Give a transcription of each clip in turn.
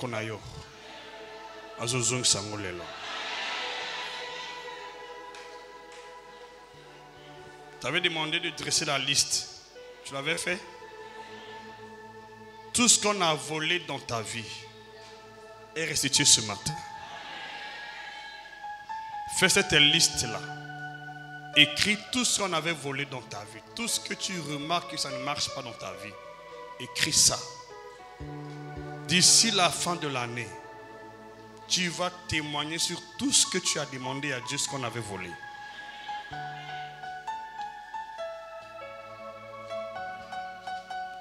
makonayo. Azozong sangolelo. Tu avais demandé de dresser la liste. Tu l'avais fait? Tout ce qu'on a volé dans ta vie est restitué ce matin. Fais cette liste-là. Écris tout ce qu'on avait volé dans ta vie. Tout ce que tu remarques que ça ne marche pas dans ta vie. Écris ça. D'ici la fin de l'année, tu vas témoigner sur tout ce que tu as demandé à Dieu, ce qu'on avait volé.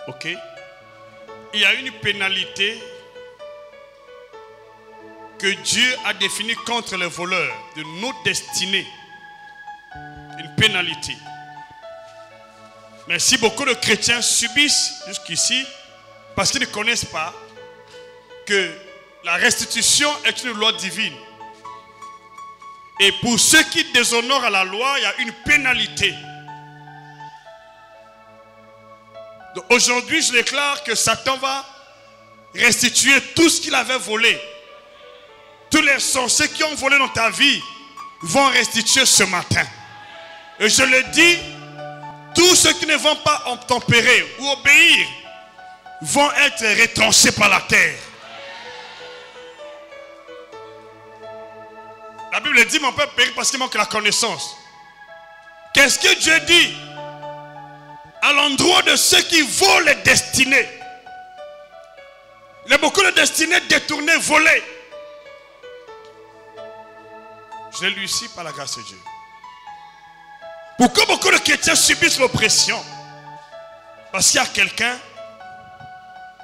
Ok? Il y a une pénalité que Dieu a définie contre les voleurs de nos destinées. Une pénalité. Mais si beaucoup de chrétiens subissent jusqu'ici, parce qu'ils ne connaissent pas que la restitution est une loi divine. Et pour ceux qui déshonorent à la loi, il y a une pénalité. Donc aujourd'hui, je déclare que Satan va restituer tout ce qu'il avait volé. Tous les sorciers qui ont volé dans ta vie vont restituer ce matin. Et je le dis, tous ceux qui ne vont pas obtempérer ou obéir vont être retranchés par la terre. La Bible dit, mon peuple périt parce qu'il manque la connaissance. Qu'est-ce que Dieu dit à l'endroit de ceux qui volent les destinées? Il y a beaucoup de destinées détournées, volées. Je l'ai lu ici par la grâce de Dieu. Pourquoi beaucoup de chrétiens subissent l'oppression? Parce qu'il y a quelqu'un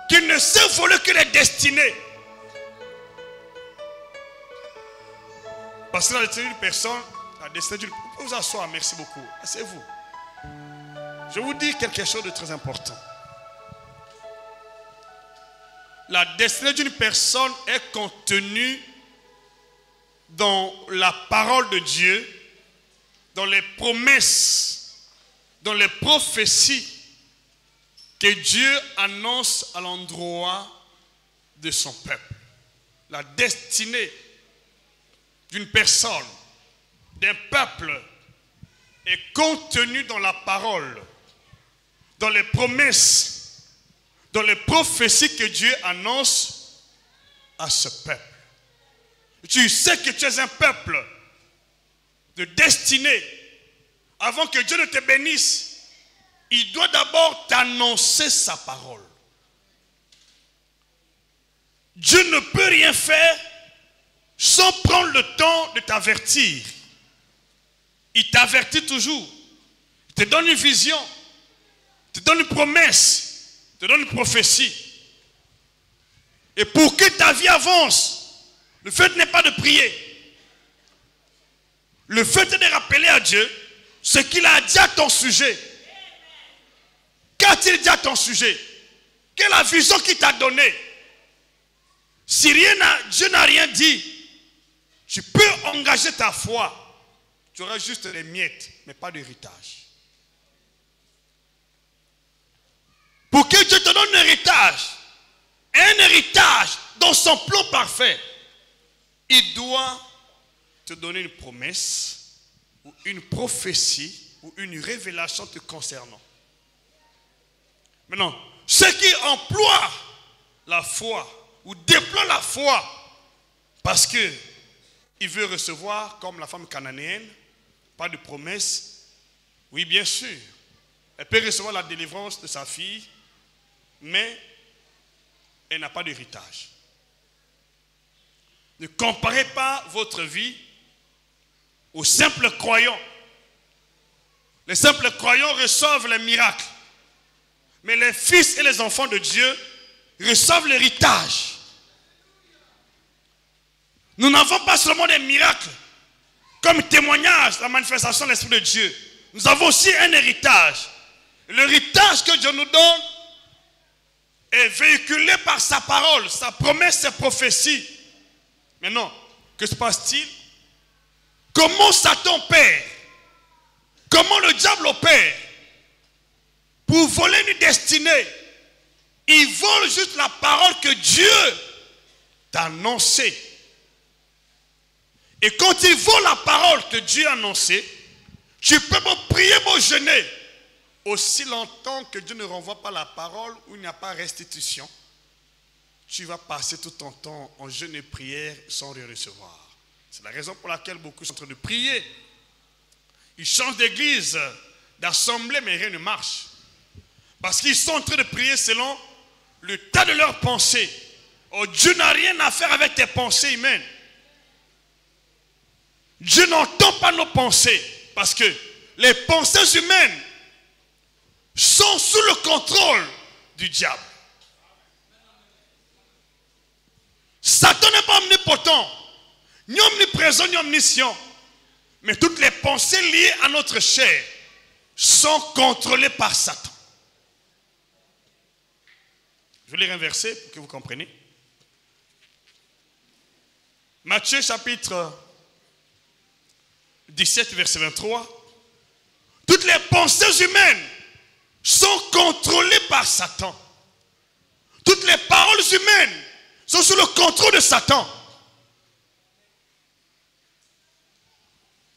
qui ne sait voler que les destinées. Parce que la destinée d'une personne, la destinée d'une... Vous pouvez vous asseoir, merci beaucoup. Asseyez-vous. Je vous dis quelque chose de très important. La destinée d'une personne est contenue dans la parole de Dieu, dans les promesses, dans les prophéties que Dieu annonce à l'endroit de son peuple. La destinée d'une personne, d'un peuple est contenue dans la parole, dans les promesses, dans les prophéties que Dieu annonce à ce peuple. Tu sais que tu es un peuple de destinée. Avant que Dieu ne te bénisse, il doit d'abord t'annoncer sa parole. Dieu ne peut rien faire sans prendre le temps de t'avertir. Il t'avertit toujours. Il te donne une vision. Il te donne une promesse. Il te donne une prophétie. Et pour que ta vie avance, le fait n'est pas de prier. Le fait est de rappeler à Dieu ce qu'il a dit à ton sujet. Qu'a-t-il dit à ton sujet? Quelle est la vision qu'il t'a donnée? Si Dieu n'a rien dit, tu peux engager ta foi. Tu auras juste les miettes, mais pas d'héritage. Pour que Dieu te donne un héritage dans son plan parfait, il doit te donner une promesse, ou une prophétie, ou une révélation te concernant. Maintenant, ceux qui emploient la foi, ou déploient la foi, parce que il veut recevoir, comme la femme cananéenne, pas de promesse. Oui, bien sûr. Elle peut recevoir la délivrance de sa fille, mais elle n'a pas d'héritage. Ne comparez pas votre vie aux simples croyants. Les simples croyants reçoivent les miracles. Mais les fils et les enfants de Dieu reçoivent l'héritage. Nous n'avons pas seulement des miracles comme témoignage de la manifestation de l'Esprit de Dieu. Nous avons aussi un héritage. L'héritage que Dieu nous donne est véhiculé par sa parole, sa promesse, ses prophéties. Maintenant, que se passe-t-il? Comment Satan opère? Comment le diable opère? Pour voler une destinée, il vole juste la parole que Dieu d'annoncer. Et quand il voit la parole que Dieu a annoncée, tu peux prier, jeûner. Aussi longtemps que Dieu ne renvoie pas la parole, où il n'y a pas restitution, tu vas passer tout ton temps en jeûne et prière sans rien recevoir. C'est la raison pour laquelle beaucoup sont en train de prier. Ils changent d'église, d'assemblée, mais rien ne marche. Parce qu'ils sont en train de prier selon le tas de leurs pensées. Oh, Dieu n'a rien à faire avec tes pensées humaines. Dieu n'entend pas nos pensées. Parce que les pensées humaines sont sous le contrôle du diable. Satan n'est pas omnipotent, ni omniprésent, ni omniscient. Mais toutes les pensées liées à notre chair sont contrôlées par Satan. Je vais les renverser pour que vous compreniez. Matthieu chapitre 17, verset 23. Toutes les pensées humaines sont contrôlées par Satan. Toutes les paroles humaines sont sous le contrôle de Satan.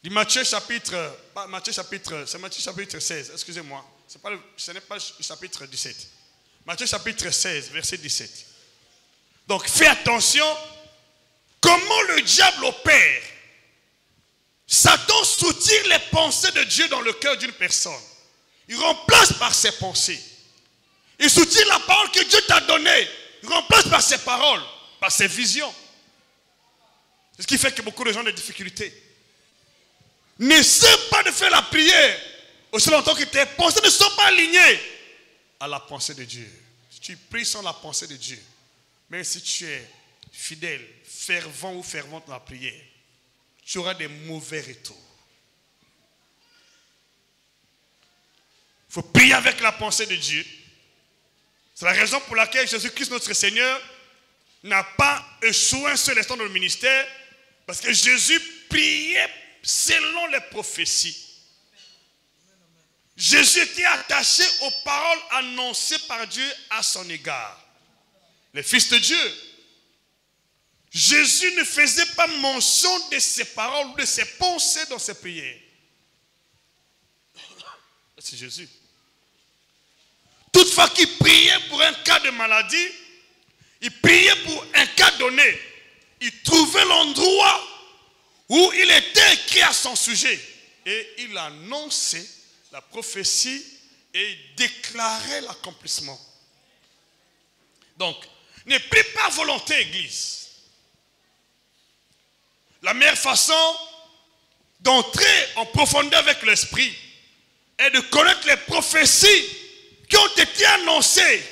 Du Matthieu chapitre, c'est Matthieu chapitre 16, excusez-moi. Ce n'est pas le chapitre 17. Matthieu chapitre 16, verset 17. Donc fais attention, comment le diable opère. Satan soutire les pensées de Dieu dans le cœur d'une personne. Il remplace par ses pensées. Il soutire la parole que Dieu t'a donnée. Il remplace par ses paroles, par ses visions. C'est ce qui fait que beaucoup de gens ont des difficultés. N'essaie pas de faire la prière aussi longtemps que tes pensées ne sont pas alignées à la pensée de Dieu. Si tu pries sans la pensée de Dieu, même si tu es fidèle, fervent ou fervente dans la prière, tu auras des mauvais retours. Il faut prier avec la pensée de Dieu. C'est la raison pour laquelle Jésus-Christ, notre Seigneur, n'a pas échoué un seul instant dans le ministère, parce que Jésus priait selon les prophéties. Jésus était attaché aux paroles annoncées par Dieu à son égard. Le Fils de Dieu. Jésus ne faisait pas mention de ses paroles ou de ses pensées dans ses prières. C'est Jésus. Toutefois qu'il priait pour un cas de maladie, il priait pour un cas donné. Il trouvait l'endroit où il était écrit à son sujet. Et il annonçait la prophétie et il déclarait l'accomplissement. Donc, ne prie pas volonté, Église. La meilleure façon d'entrer en profondeur avec l'Esprit est de connaître les prophéties qui ont été annoncées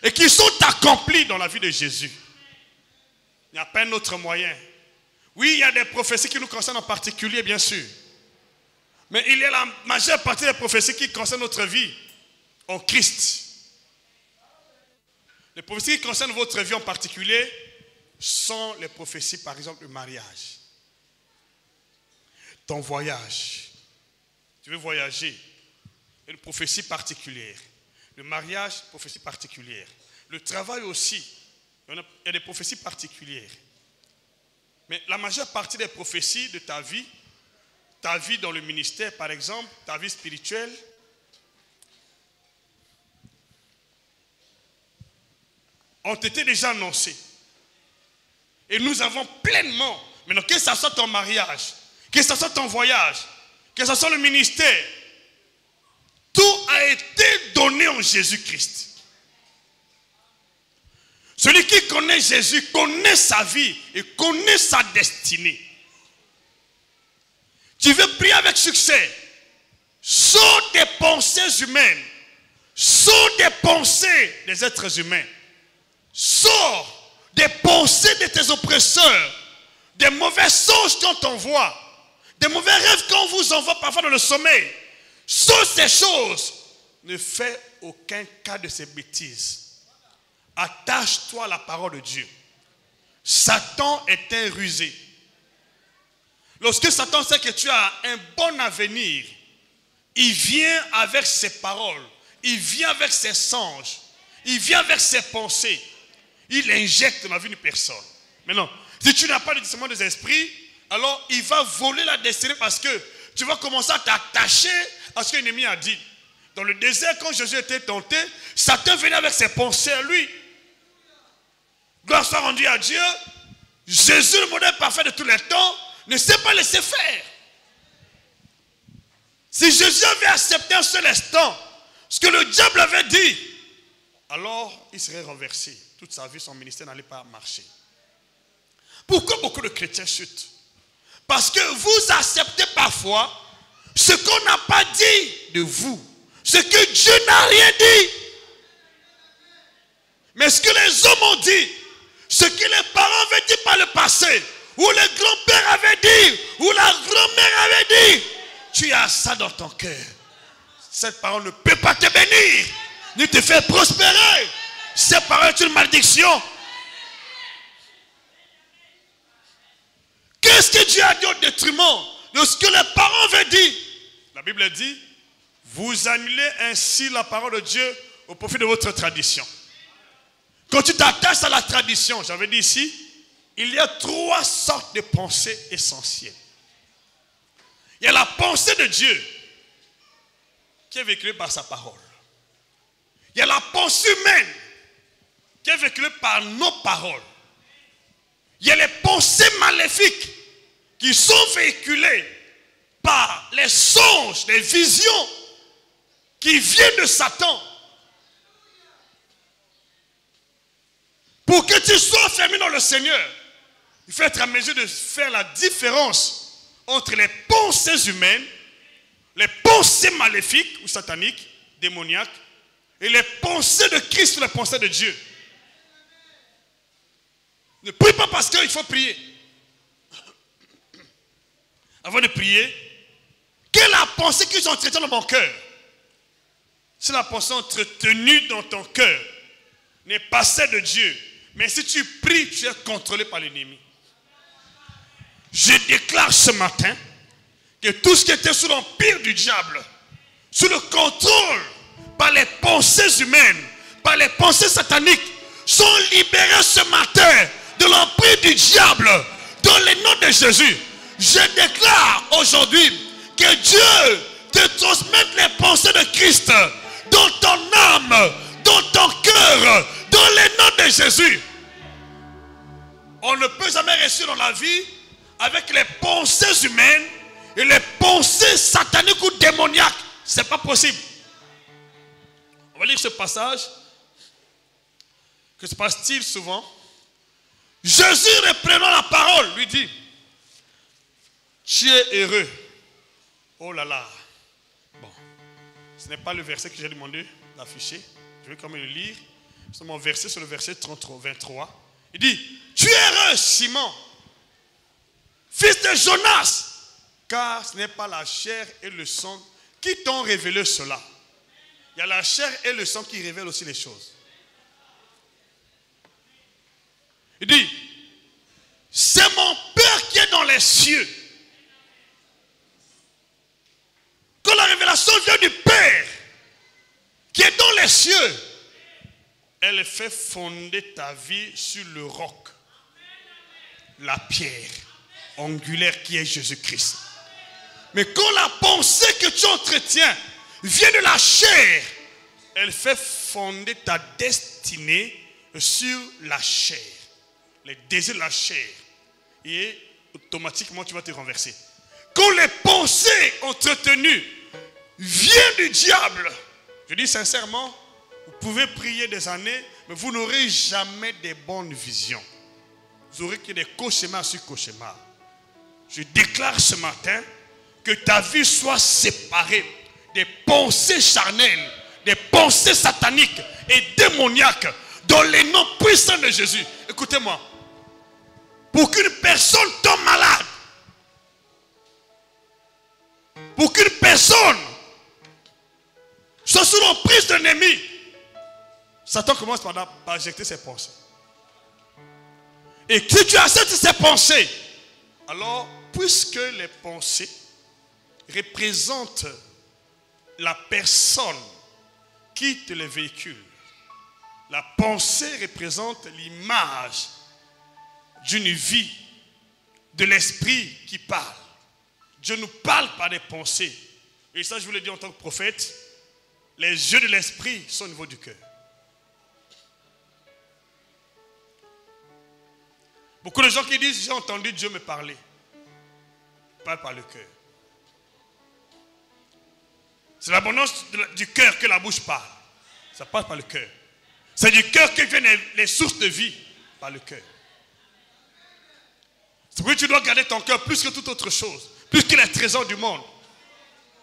et qui sont accomplies dans la vie de Jésus. Il n'y a pas un autre moyen. Oui, il y a des prophéties qui nous concernent en particulier, bien sûr. Mais il y a la majeure partie des prophéties qui concernent notre vie en Christ. Les prophéties qui concernent votre vie en particulier sont les prophéties, par exemple, du mariage. Ton voyage. Tu veux voyager. Une prophétie particulière. Le mariage, prophétie particulière. Le travail aussi. Il y a des prophéties particulières. Mais la majeure partie des prophéties de ta vie dans le ministère, par exemple, ta vie spirituelle, ont été déjà annoncées. Et nous avons pleinement, maintenant que ce soit ton mariage, que ce soit ton voyage, que ce soit le ministère, tout a été donné en Jésus-Christ. Celui qui connaît Jésus connaît sa vie et connaît sa destinée. Tu veux prier avec succès. Sors des pensées humaines. Sors des pensées des êtres humains. Sors des pensées de tes oppresseurs. Des mauvais songes qu'on t'envoie. Des mauvais rêves qu'on vous envoie parfois dans le sommeil. Sors ces choses. Ne fais aucun cas de ces bêtises. Attache-toi à la parole de Dieu. Satan est un rusé. Lorsque Satan sait que tu as un bon avenir, il vient avec ses paroles, il vient avec ses songes, il vient avec ses pensées, il injecte dans la vie d'une personne. Mais non, si tu n'as pas le discernement des esprits, alors il va voler la destinée parce que tu vas commencer à t'attacher à ce que l'ennemi a dit. Dans le désert, quand Jésus était tenté, Satan venait avec ses pensées à lui. Gloire soit rendue à Dieu. Jésus, le modèle parfait de tous les temps, ne s'est pas laissé faire. Si Jésus avait accepté un seul instant ce que le diable avait dit, alors il serait renversé. Toute sa vie, son ministère n'allait pas marcher. Pourquoi beaucoup de chrétiens chutent? Parce que vous acceptez parfois ce qu'on n'a pas dit de vous. Ce que Dieu n'a rien dit. Mais ce que les hommes ont dit, ce que les parents avaient dit par le passé, ou les grands-pères avaient dit, ou la grand-mère avait dit, tu as ça dans ton cœur. Cette parole ne peut pas te bénir, ni te faire prospérer. Cette parole est une malédiction. Qu'est-ce que Dieu a dit au détriment de ce que les parents avaient dit? La Bible dit, vous annulez ainsi la parole de Dieu au profit de votre tradition. Quand tu t'attaches à la tradition, j'avais dit ici, il y a 3 sortes de pensées essentielles. Il y a la pensée de Dieu qui est véhiculée par sa parole. Il y a la pensée humaine qui est véhiculée par nos paroles. Il y a les pensées maléfiques qui sont véhiculées par les songes, les visions qui viennent de Satan. Pour que tu sois fermé dans le Seigneur, il faut être à mesure de faire la différence entre les pensées humaines, les pensées maléfiques ou sataniques, démoniaques, et les pensées de Christ ou les pensées de Dieu. Ne prie pas parce qu'il faut prier. Avant de prier, quelle est la pensée que j'entretiens dans mon cœur? Si la pensée entretenue dans ton cœur n'est pas celle de Dieu, mais si tu pries, tu es contrôlé par l'ennemi. Je déclare ce matin que tout ce qui était sous l'empire du diable, sous le contrôle par les pensées humaines, par les pensées sataniques, sont libérés ce matin de l'empire du diable dans le nom de Jésus. Je déclare aujourd'hui que Dieu te transmette les pensées de Christ dans ton âme, dans ton cœur, dans le nom de Jésus. On ne peut jamais réussir dans la vie avec les pensées humaines et les pensées sataniques ou démoniaques. Ce n'est pas possible. On va lire ce passage. Que se passe-t-il souvent? Jésus, reprenant la parole, lui dit, tu es heureux. Oh là là. Bon, ce n'est pas le verset que j'ai demandé d'afficher. Je vais quand même le lire. C'est mon verset, c'est le verset 23. Il dit, tu es heureux, Simon, fils de Jonas, car ce n'est pas la chair et le sang qui t'ont révélé cela. Il y a la chair et le sang qui révèlent aussi les choses. Il dit, c'est mon Père qui est dans les cieux. Quand la révélation vient du Père qui est dans les cieux, elle fait fonder ta vie sur le roc, la pierre angulaire qui est Jésus-Christ. Mais quand la pensée que tu entretiens vient de la chair, elle fait fonder ta destinée sur la chair, les désirs de la chair, et automatiquement tu vas te renverser. Quand les pensées entretenues viennent du diable, je dis sincèrement, vous pouvez prier des années, mais vous n'aurez jamais des bonnes visions. Vous aurez que des cauchemars sur cauchemars. Je déclare ce matin que ta vie soit séparée des pensées charnelles, des pensées sataniques et démoniaques dans les noms puissants de Jésus. Écoutez-moi. Pour qu'une personne tombe malade, pour qu'une personne soit sous l'emprise de l'ennemi, Satan commence par injecter ses pensées. Et si tu acceptes ces pensées, alors, puisque les pensées représentent la personne qui te les véhicule, la pensée représente l'image d'une vie de l'esprit qui parle. Dieu nous parle par des pensées. Et ça, je vous le dis en tant que prophète, les yeux de l'esprit sont au niveau du cœur. Beaucoup de gens qui disent, j'ai entendu Dieu me parler. Il parle par le cœur. C'est l'abondance du cœur que la bouche parle. Ça passe par le cœur. C'est du cœur que viennent les sources de vie, par le cœur. C'est pourquoi tu dois garder ton cœur plus que toute autre chose, plus que les trésors du monde.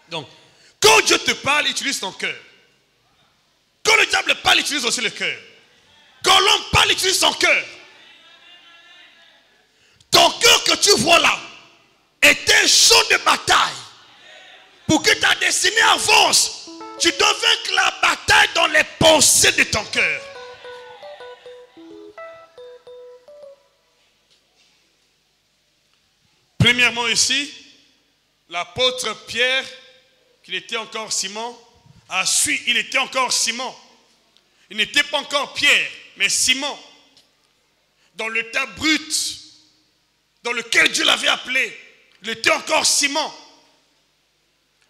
Donc, quand Dieu te parle, utilise ton cœur. Quand le diable parle, utilise aussi le cœur. Quand l'homme parle, utilise son cœur. Ton cœur que tu vois là est un champ de bataille. Pour que ta destinée avance, tu dois vaincre la bataille dans les pensées de ton cœur. Premièrement ici, l'apôtre Pierre, qu'il était encore Simon, a su, il était encore Simon. Il n'était pas encore Pierre, mais Simon. Dans le tas brut dans lequel Dieu l'avait appelé, il était encore Simon.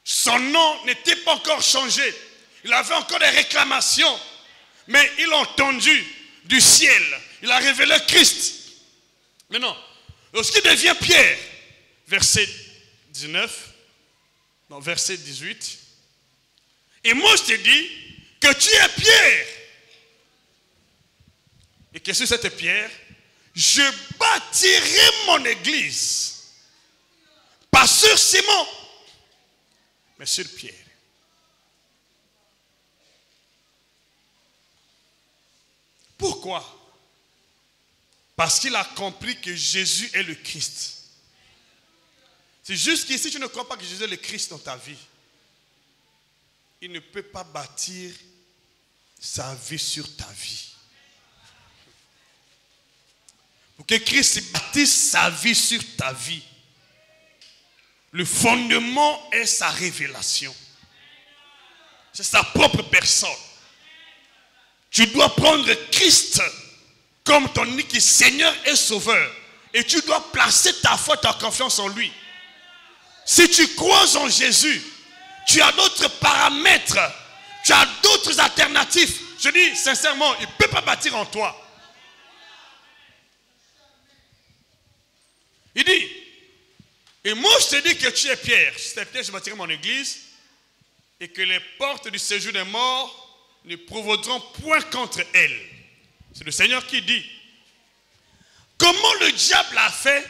Son nom n'était pas encore changé. Il avait encore des réclamations. Mais il a entendu du ciel. Il a révélé Christ. Maintenant, lorsqu'il devient Pierre, verset 19, non, verset 18. Et moi je te dis que tu es Pierre. Et que sur cette pierre, je bâtirai mon église. Pas sur Simon, mais sur Pierre. Pourquoi? Parce qu'il a compris que Jésus est le Christ. C'est juste qu'ici tu ne crois pas que Jésus est le Christ dans ta vie. Il ne peut pas bâtir sa vie sur ta vie. Pour que Christ bâtisse sa vie sur ta vie, le fondement est sa révélation. C'est sa propre personne. Tu dois prendre Christ comme ton unique Seigneur et Sauveur. Et tu dois placer ta foi, ta confiance en lui. Si tu crois en Jésus, tu as d'autres paramètres, tu as d'autres alternatives. Je dis sincèrement, il ne peut pas bâtir en toi. Il dit, et moi je te dis que tu es Pierre. Si tu es Pierre, je bâtirai mon église et que les portes du séjour des morts ne provoqueront point contre elle. C'est le Seigneur qui dit. Comment le diable a fait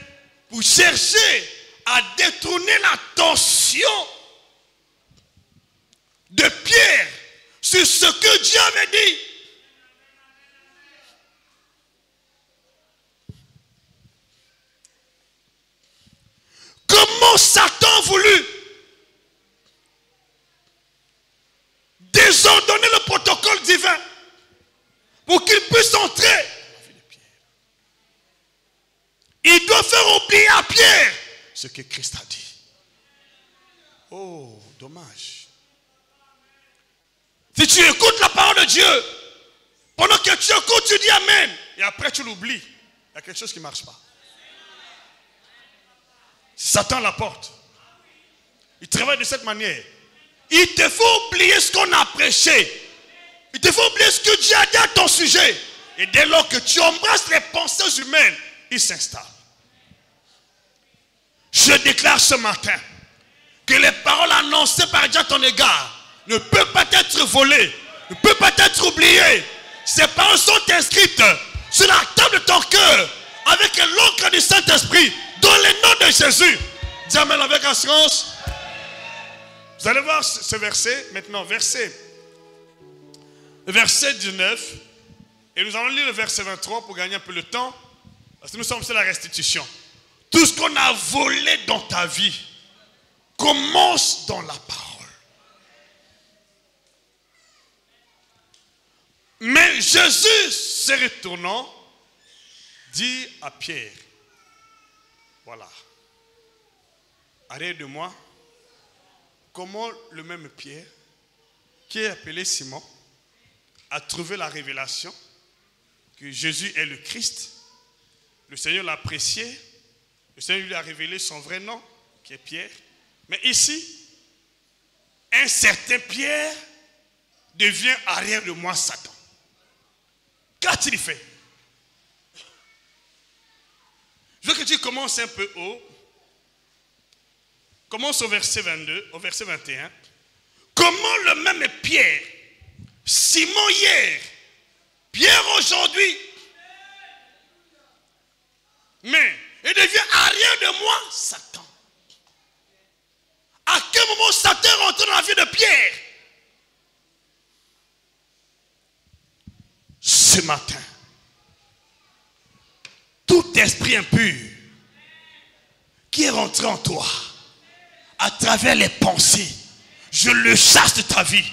pour chercher à détourner l'attention de Pierre sur ce que Dieu avait dit. Comment Satan a voulu désordonner le protocole divin pour qu'il puisse entrer dans la vie de Pierre. Il doit faire oublier à Pierre ce que Christ a dit. Oh, dommage. Si tu écoutes la parole de Dieu, pendant que tu écoutes, tu dis Amen. Et après tu l'oublies. Il y a quelque chose qui ne marche pas. Satan la porte. Il travaille de cette manière. Il te faut oublier ce qu'on a prêché. Il te faut oublier ce que Dieu a dit à ton sujet. Et dès lors que tu embrasses les pensées humaines, il s'installe. Je déclare ce matin que les paroles annoncées par Dieu à ton égard ne peuvent pas être volées, ne peuvent pas être oubliées. Ces paroles sont inscrites sur la table de ton cœur avec l'encre du Saint-Esprit dans le nom de Jésus. Dis Amen avec assurance. Vous allez voir ce verset maintenant, verset 19, et nous allons lire le verset 23 pour gagner un peu le temps, parce que nous sommes sur la restitution. Tout ce qu'on a volé dans ta vie commence dans la parole. Mais Jésus, se retournant, dit à Pierre, voilà, arrête de moi, comment le même Pierre, qui est appelé Simon, a trouvé la révélation que Jésus est le Christ, Le Seigneur l'a apprécié. Le Seigneur lui a révélé son vrai nom, qui est Pierre. Mais ici, un certain Pierre devient arrière de moi Satan. Qu'a-t-il fait? Je veux que tu commences un peu haut. Commence au verset 22, au verset 21. Comment le même Pierre, Simon hier, Pierre aujourd'hui, mais il devient arrière de moi Satan. À quel moment Satan est rentré dans la vie de Pierre? Ce matin, tout esprit impur qui est rentré en toi, à travers les pensées, je le chasse de ta vie.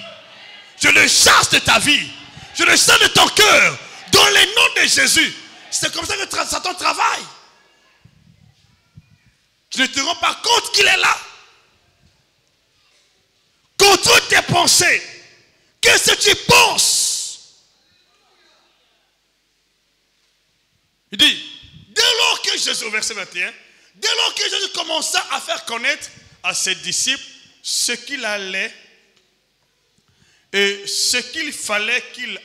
Je le chasse de ta vie. Je le chasse de ton cœur. Dans le nom de Jésus. C'est comme ça que Satan travaille. Tu ne te rends pas compte qu'il est là. Contrôle tes pensées. Qu'est-ce que tu penses? Il dit, dès lors que Jésus, au verset 21, dès lors que Jésus commença à faire connaître à ses disciples ce qu'il allait et ce qu'il fallait qu'il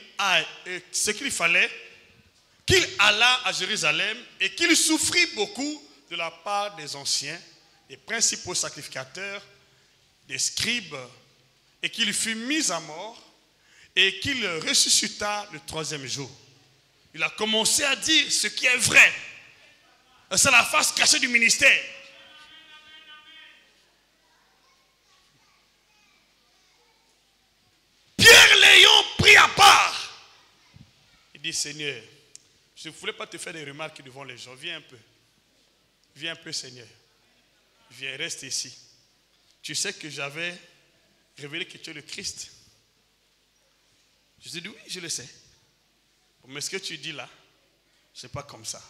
allât à Jérusalem et qu'il souffrit beaucoup de la part des anciens, des principaux sacrificateurs, des scribes, et qu'il fut mis à mort et qu'il ressuscita le troisième jour. Il a commencé à dire ce qui est vrai. C'est la face cachée du ministère. Pierre l'ayant pris à part, il dit, Seigneur, je ne voulais pas te faire des remarques devant les gens. Viens un peu. Viens un peu, Seigneur. Viens, reste ici. Tu sais que j'avais révélé que tu es le Christ. Je lui ai dit, oui, je le sais. Mais ce que tu dis là, ce n'est pas comme ça.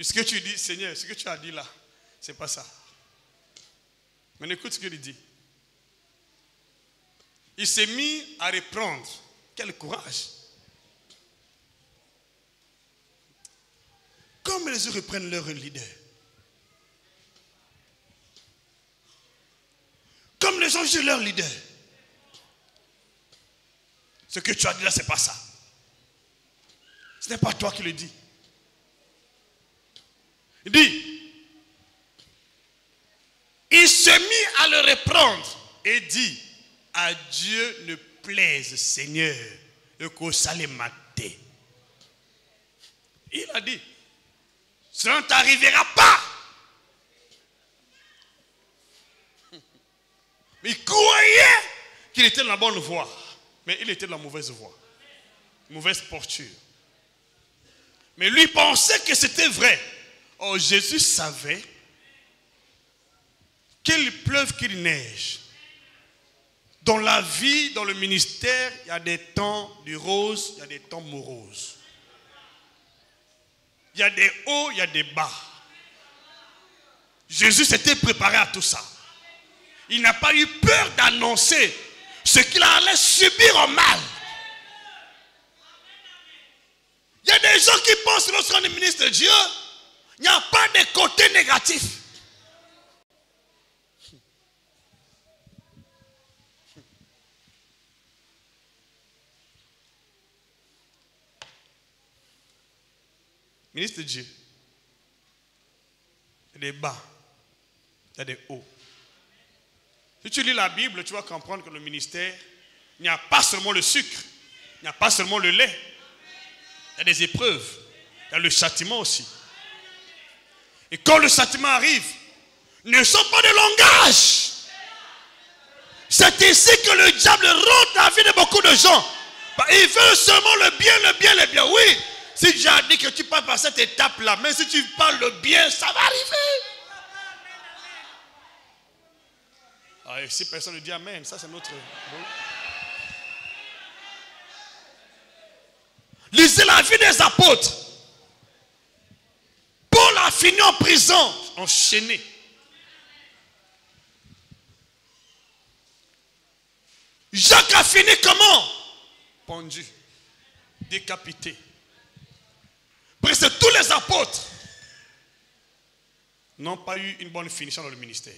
Ce que tu dis, Seigneur, ce que tu as dit là, ce n'est pas ça. Mais écoute ce qu'il dit. Il s'est mis à reprendre. Quel courage. Comme les autres reprennent leur leader. Comme les gens jugent leur leader. Ce que tu as dit là, ce n'est pas ça. Ce n'est pas toi qui le dis. Il dit, il se mit à le reprendre et dit, à Dieu ne plaise, Seigneur, que ça les maté. Il a dit, cela ne t'arrivera pas. Mais il croyait qu'il était dans la bonne voie, mais il était dans la mauvaise voie, mauvaise posture. Mais lui pensait que c'était vrai. Oh, Jésus savait qu'il pleuve, qu'il neige. Dans la vie, dans le ministère, il y a des temps du rose, il y a des temps moroses. Il y a des hauts, il y a des bas. Jésus s'était préparé à tout ça. Il n'a pas eu peur d'annoncer ce qu'il allait subir en mal. Il y a des gens qui pensent que lorsqu'on est ministre de Dieu, il n'y a pas de côté négatif. Ministre de Dieu, il y a des bas, il y a des hauts. Si tu lis la Bible, tu vas comprendre que le ministère, il n'y a pas seulement le sucre, il n'y a pas seulement le lait. Il y a des épreuves, il y a le châtiment aussi. Et quand le châtiment arrive, ne sont pas de langage. C'est ici que le diable rentre dans la vie de beaucoup de gens. Il veut seulement le bien, le bien, le bien. Oui, si j'ai dit que tu passes par cette étape-là, mais si tu parles le bien, ça va arriver. Ah, et si personne ne dit Amen, ça c'est notre... Lisez la vie des apôtres. Paul a fini en prison, enchaîné. Jacques a fini comment? Pendu, décapité. Presque tous les apôtres n'ont pas eu une bonne finition dans le ministère.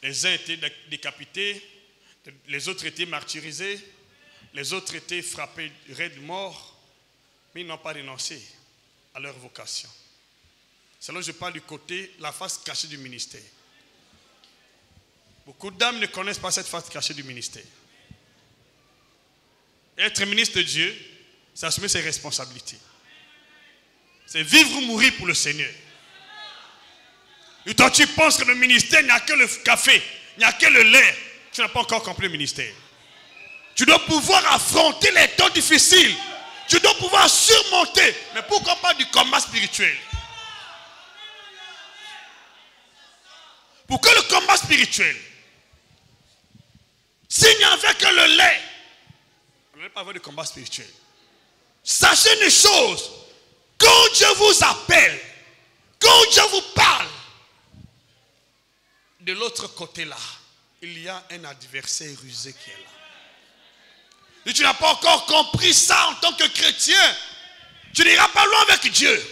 Les uns étaient décapités, les autres étaient martyrisés, les autres étaient frappés raides morts, mais ils n'ont pas renoncé à leur vocation. C'est là que je parle du côté, la face cachée du ministère. Beaucoup d'âmes ne connaissent pas cette face cachée du ministère. Être ministre de Dieu, c'est assumer ses responsabilités. C'est vivre ou mourir pour le Seigneur. Et toi, tu penses que le ministère, il n'y a que le café, il n'y a que le lait. Tu n'as pas encore compris le ministère. Tu dois pouvoir affronter les temps difficiles. Tu dois pouvoir surmonter. Mais pourquoi pas du combat spirituel? Pourquoi le combat spirituel? S'il n'y avait que le lait, on n'allait pas avoir de combat spirituel. Sachez une chose, quand Dieu vous appelle, quand Dieu vous parle, de l'autre côté là, il y a un adversaire rusé qui est là. Et tu n'as pas encore compris ça en tant que chrétien. Tu n'iras pas loin avec Dieu.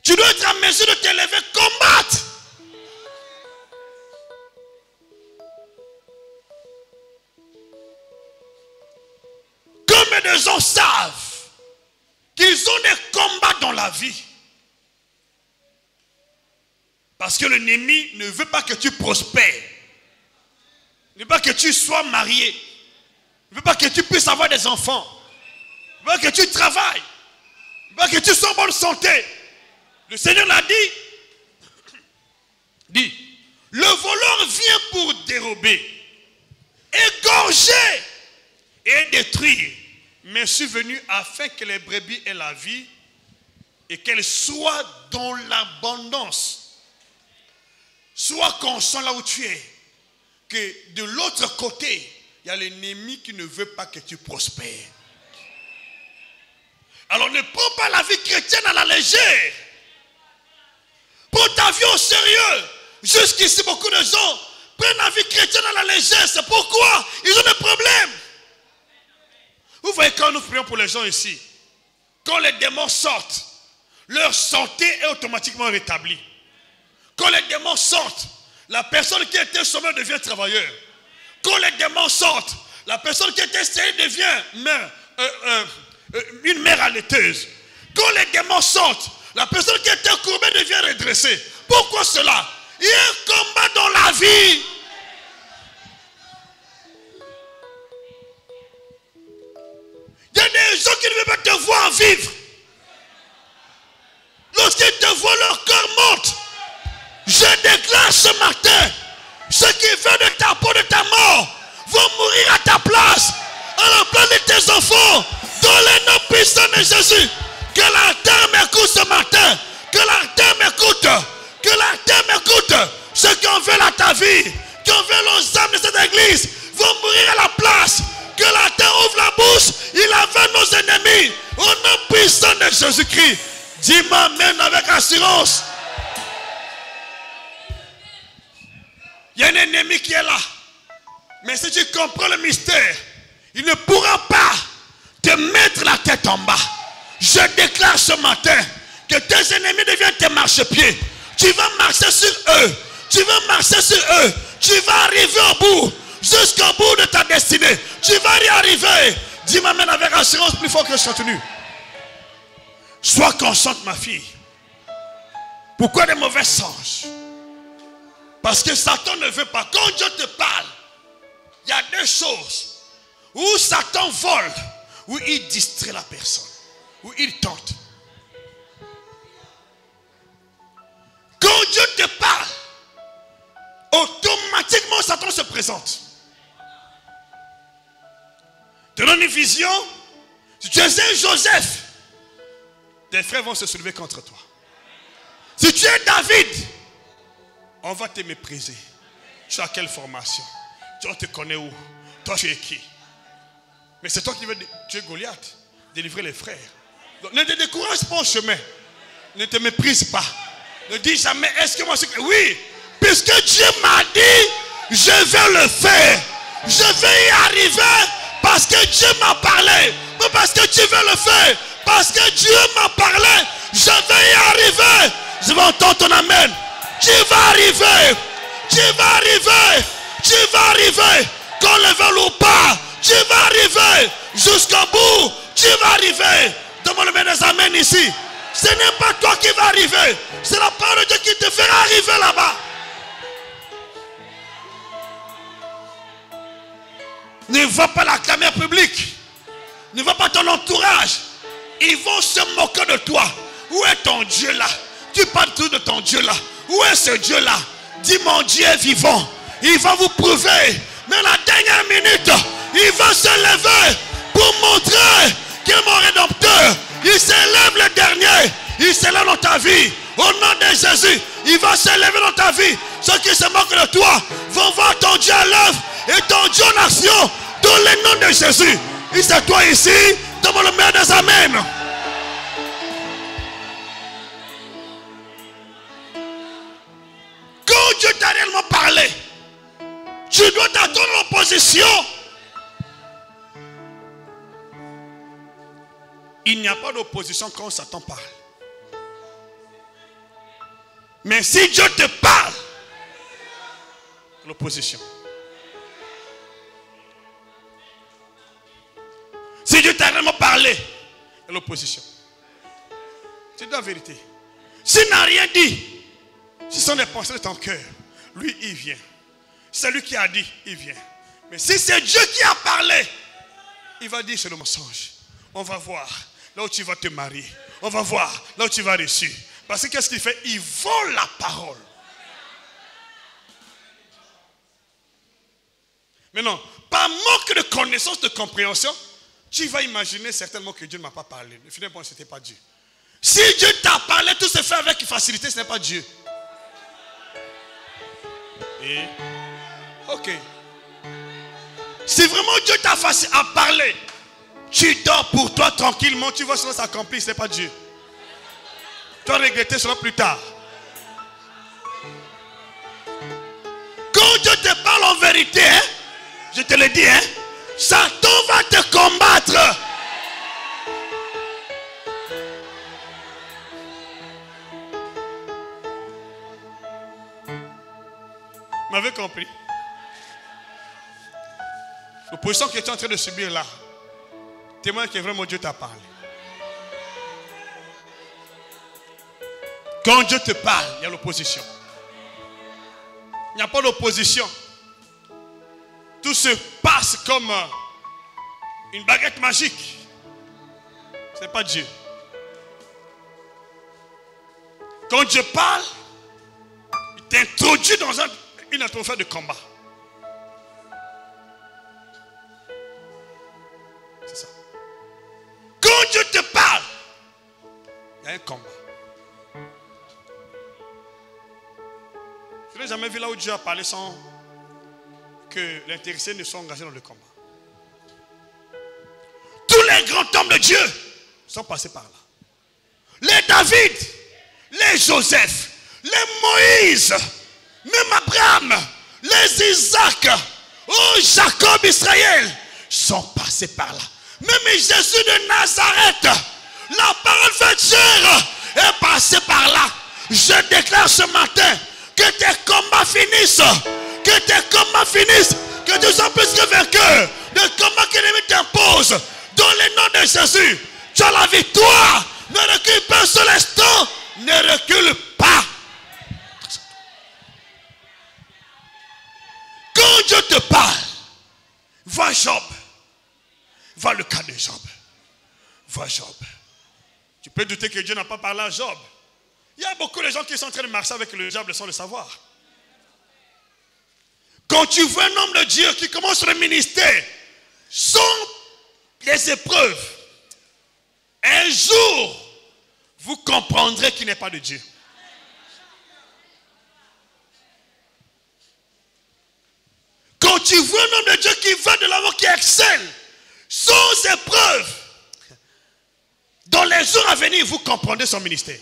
Tu dois être en mesure de t'élever, combattre. Comme des gens savent qu'ils ont des combats dans la vie. Parce que l'ennemi ne veut pas que tu prospères. Il ne veut pas que tu sois marié. Il ne veut pas que tu puisses avoir des enfants. Il ne veut pas que tu travailles. Il ne veut pas que tu sois en bonne santé. Le Seigneur l'a dit, le voleur vient pour dérober, égorger et détruire. Mais je suis venu afin que les brebis aient la vie et qu'elles soient dans l'abondance. Sois conscient là où tu es, que de l'autre côté, il y a l'ennemi qui ne veut pas que tu prospères. Alors ne prends pas la vie chrétienne à la légère. Prends ta vie au sérieux. Jusqu'ici, beaucoup de gens prennent la vie chrétienne à la légère. C'est pourquoi ils ont des problèmes. Vous voyez, quand nous prions pour les gens ici, quand les démons sortent, leur santé est automatiquement rétablie. Quand les démons sortent, la personne qui était chômeur devient travailleur. Quand les démons sortent, la personne qui était stérile devient une mère allaiteuse. Quand les démons sortent, la personne qui était courbée devient redressée. Pourquoi cela? Il y a un combat dans la vie. Il y a des gens qui ne veulent pas te voir vivre. Lorsqu'ils te voient, leur corps monte. Je déclare ce matin, ceux qui veulent de ta peau, de ta mort, vont mourir à ta place, à la place de tes enfants, dans le nom puissant de Jésus. Que la terre m'écoute ce matin, que la terre m'écoute, que la terre m'écoute. Ceux qui en veulent à ta vie, qui en veulent aux âmes de cette église, vont mourir à la place. Que la terre ouvre la bouche, il avale nos ennemis, au nom puissant de Jésus-Christ. Dis-moi amen avec assurance. Il y a un ennemi qui est là. Mais si tu comprends le mystère, il ne pourra pas te mettre la tête en bas. Je déclare ce matin que tes ennemis deviennent tes marchepieds. Tu vas marcher sur eux. Tu vas marcher sur eux. Tu vas arriver au bout. Jusqu'au bout de ta destinée. Tu vas y arriver. Dis-moi amen avec assurance plus fort que je continue. Sois consciente, ma fille. Pourquoi des mauvais songes? Parce que Satan ne veut pas. Quand Dieu te parle, il y a deux choses. Où Satan vole, où il distrait la personne, où il tente. Quand Dieu te parle, automatiquement Satan se présente. Te donne une vision. Si tu es un Joseph, tes frères vont se soulever contre toi. Si tu es David, on va te mépriser. Tu as quelle formation? Toi, te connais où? Toi, tu es qui? Mais c'est toi qui veux tuer Goliath, délivrer les frères. Donc, ne te décourage pas au chemin. Ne te méprise pas. Ne dis jamais, est-ce que moi je suis... Oui, peu puisque Dieu m'a dit, je vais le faire. Je vais y arriver parce que Dieu m'a parlé. Pas parce que tu veux le faire. Parce que Dieu m'a parlé. Je vais y arriver. Je vais entendre ton amen. Tu vas arriver. Tu vas arriver. Tu vas arriver. Qu'on le veuille ou pas. Tu vas arriver. Jusqu'au bout. Tu vas arriver. Demande-moi des amens ici. Ce n'est pas toi qui vas arriver. C'est la parole de Dieu qui te fera arriver là-bas. Ne va pas l'acclamer en public. Ne va pas ton entourage. Ils vont se moquer de toi. Où est ton Dieu là? Tu parles tout de ton Dieu là. Où est ce Dieu là? Dis mon Dieu est vivant. Il va vous prouver. Mais la dernière minute, il va se lever pour montrer qu'il est mon rédempteur. Il s'élève le dernier. Il s'élève dans ta vie. Au nom de Jésus, il va se lever dans ta vie. Ceux qui se moquent de toi vont voir ton Dieu à l'œuvre et ton Dieu en action dans le nom de Jésus. Et c'est toi ici, demande le meilleur des amens. Quand Dieu t'a réellement parlé, tu dois t'attendre l'opposition. Il n'y a pas d'opposition quand Satan parle. Mais si Dieu te parle, l'opposition. Si Dieu t'a vraiment parlé, l'opposition. C'est la vérité. S'il n'a rien dit, si ce sont des pensées de ton cœur, lui il vient. C'est lui qui a dit, il vient. Mais si c'est Dieu qui a parlé, il va dire c'est le mensonge. On va voir là où tu vas te marier. On va voir là où tu vas réussir. Parce que qu'est-ce qu'il fait? Il vole la parole. Maintenant, par manque de connaissance, de compréhension, tu vas imaginer certainement que Dieu ne m'a pas parlé. Finalement, ce n'était pas Dieu. Si Dieu t'a parlé, tout se fait avec facilité, ce n'est pas Dieu. Et, ok. Si vraiment Dieu t'a parlé, tu dors pour toi tranquillement, tu vois cela s'accomplir, ce n'est pas Dieu. Tu vas regretter cela plus tard. Quand Dieu te parle en vérité, hein, je te le dis, hein, Satan va te combattre. Vous m'avez compris? L'opposition que tu es en train de subir là, témoigne que vraiment Dieu t'a parlé. Quand Dieu te parle, il y a l'opposition. Il n'y a pas d'opposition. Tout se passe comme une baguette magique. Ce n'est pas Dieu. Quand Dieu parle, il t'introduit dans une atmosphère de combat. C'est ça. Quand Dieu te parle, il y a un combat. Je n'ai jamais vu là où Dieu a parlé sans que l'intéressé ne soit engagé dans le combat. Tous les grands hommes de Dieu sont passés par là. Les David, les Joseph, les Moïse, même Abraham, les Isaac, oh Jacob, Israël, sont passés par là. Même Jésus de Nazareth, la parole faite chair, est passé par là. Je déclare ce matin que tes combats finissent. Que tes combats finissent. Que tu sois plus que vainqueur. Le combat que l'ennemi t'impose. Dans le nom de Jésus. Tu as la victoire. Ne recule pas un seul instant. Ne recule pas. Quand Dieu te parle, va Job. Va le cas de Job. Va Job. Tu peux douter que Dieu n'a pas parlé à Job. Il y a beaucoup de gens qui sont en train de marcher avec le diable sans le savoir. Quand tu vois un homme de Dieu qui commence le ministère sans les épreuves, un jour, vous comprendrez qu'il n'est pas de Dieu. Quand tu vois un homme de Dieu qui va de l'avant, qui excelle, sans épreuve, dans les jours à venir, vous comprendrez son ministère.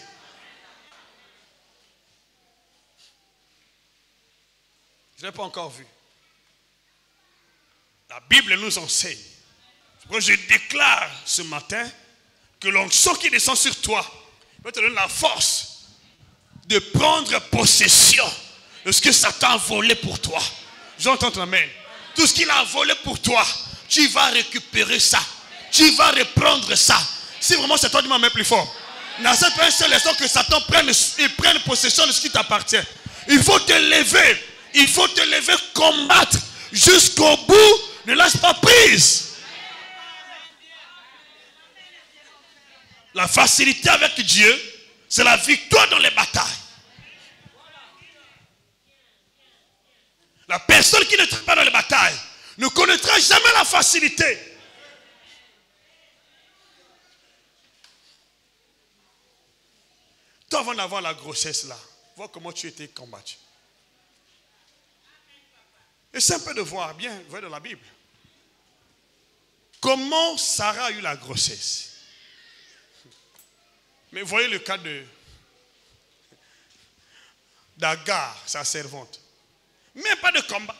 Je ne l'ai pas encore vu. La Bible nous enseigne. Je déclare ce matin que l'onction qui descend sur toi va te donner la force de prendre possession de ce que Satan a volé pour toi. J'entends ton amen. Tout ce qu'il a volé pour toi, tu vas récupérer ça. Tu vas reprendre ça. Si vraiment c'est toi, dis-moi même plus fort. N'accepte pas un seul instant que Satan prenne possession de ce qui t'appartient. Il faut te lever. Il faut te lever, combattre jusqu'au bout. Ne lâche pas prise. La facilité avec Dieu, c'est la victoire dans les batailles. La personne qui ne traite pas dans les batailles ne connaîtra jamais la facilité. Toi, avant d'avoir la grossesse là, vois comment tu étais combattu. Et c'est un peu de voir bien, voir dans la Bible. Comment Sarah a eu la grossesse. Mais voyez le cas d'Agar, sa servante. Même pas de combat.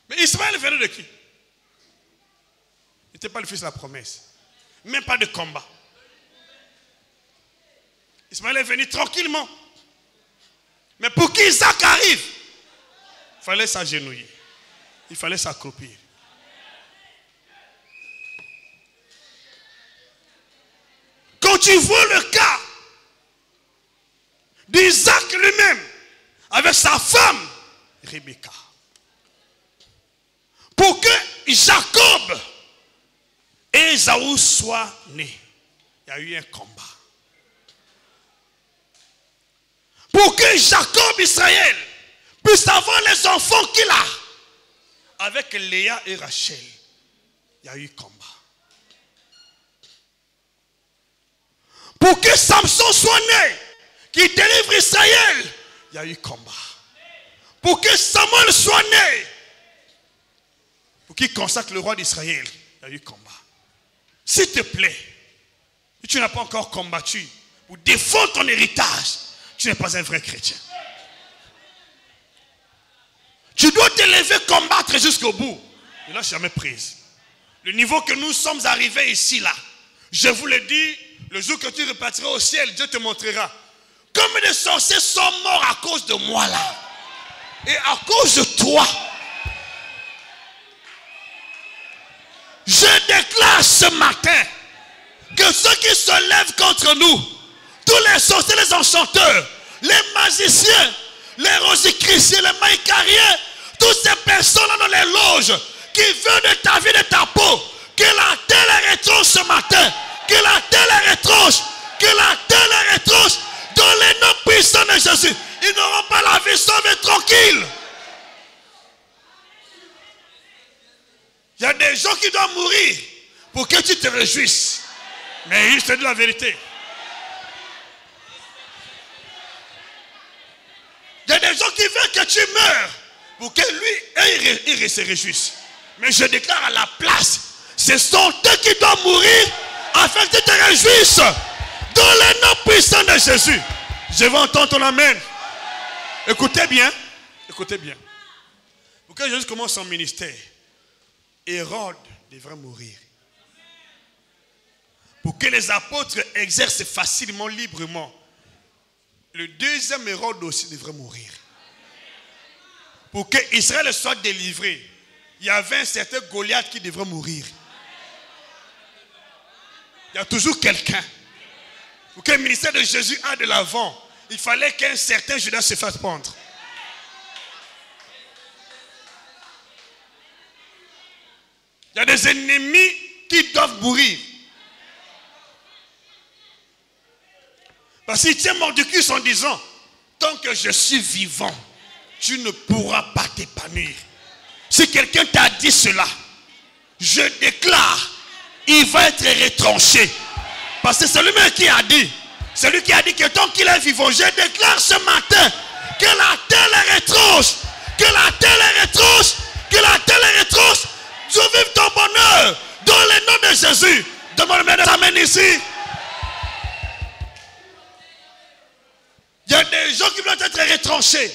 Mais Ismaël venait de qui? Il n'était pas le fils de la promesse. Même pas de combat. Ismaël est venu tranquillement. Mais pour qu'Isaac arrive, il fallait s'agenouiller. Il fallait s'accroupir. Quand tu vois le cas d'Isaac lui-même avec sa femme Rebecca, pour que Jacob et Ésaü soient nés, il y a eu un combat. Pour que Jacob, Israël, puisse avoir les enfants qu'il a avec Léa et Rachel, il y a eu combat. Pour que Samson soit né, qui délivre Israël, il y a eu combat. Pour que Samuel soit né, pour qu'il consacre le roi d'Israël, il y a eu combat. S'il te plaît, si tu n'as pas encore combattu pour défendre ton héritage, tu n'es pas un vrai chrétien. Tu dois te lever, combattre jusqu'au bout. Ne lâche jamais prise. Le niveau que nous sommes arrivés ici, là, je vous le dis, le jour que tu repartiras au ciel, Dieu te montrera. Comme des sorciers sont morts à cause de moi, là. Et à cause de toi. Je déclare ce matin que ceux qui se lèvent contre nous, tous les sorciers, les enchanteurs, les magiciens, les rosicriciens, les maïcariens, toutes ces personnes dans les loges qui veulent de ta vie, de ta peau, que la terre les retranche ce matin, que la terre les retranche, que la terre les retranche dans les noms puissants de Jésus. Ils n'auront pas la vie sauve et tranquille. Il y a des gens qui doivent mourir pour que tu te réjouisses. Mais il te dit la vérité. Il y a des gens qui veulent que tu meurs pour que lui, il se réjouisse. Mais je déclare à la place, ce sont eux qui doivent mourir afin que tu te réjouisses dans le nom puissant de Jésus. Je vais entendre ton amen. Écoutez bien. Écoutez bien. Pour que Jésus commence son ministère, Hérode devrait mourir. Pour que les apôtres exercent facilement, librement, le deuxième Hérode aussi devrait mourir. Pour que Israël soit délivré, il y avait un certain Goliath qui devrait mourir. Il y a toujours quelqu'un. Pour que le ministère de Jésus aille de l'avant, il fallait qu'un certain Judas se fasse prendre. Il y a des ennemis qui doivent mourir. Parce qu'il tient Mordicus en disant, tant que je suis vivant, tu ne pourras pas t'épanouir. Si quelqu'un t'a dit cela, je déclare, il va être retranché. Parce que c'est lui-même qui a dit, celui qui a dit que tant qu'il est vivant, je déclare ce matin que la terre le retranche, que la terre le retranche, que la terre le retranche. Dieu vive ton bonheur dans le nom de Jésus. Demande-moi de t'amener ici. Il y a des gens qui qui doit être retranché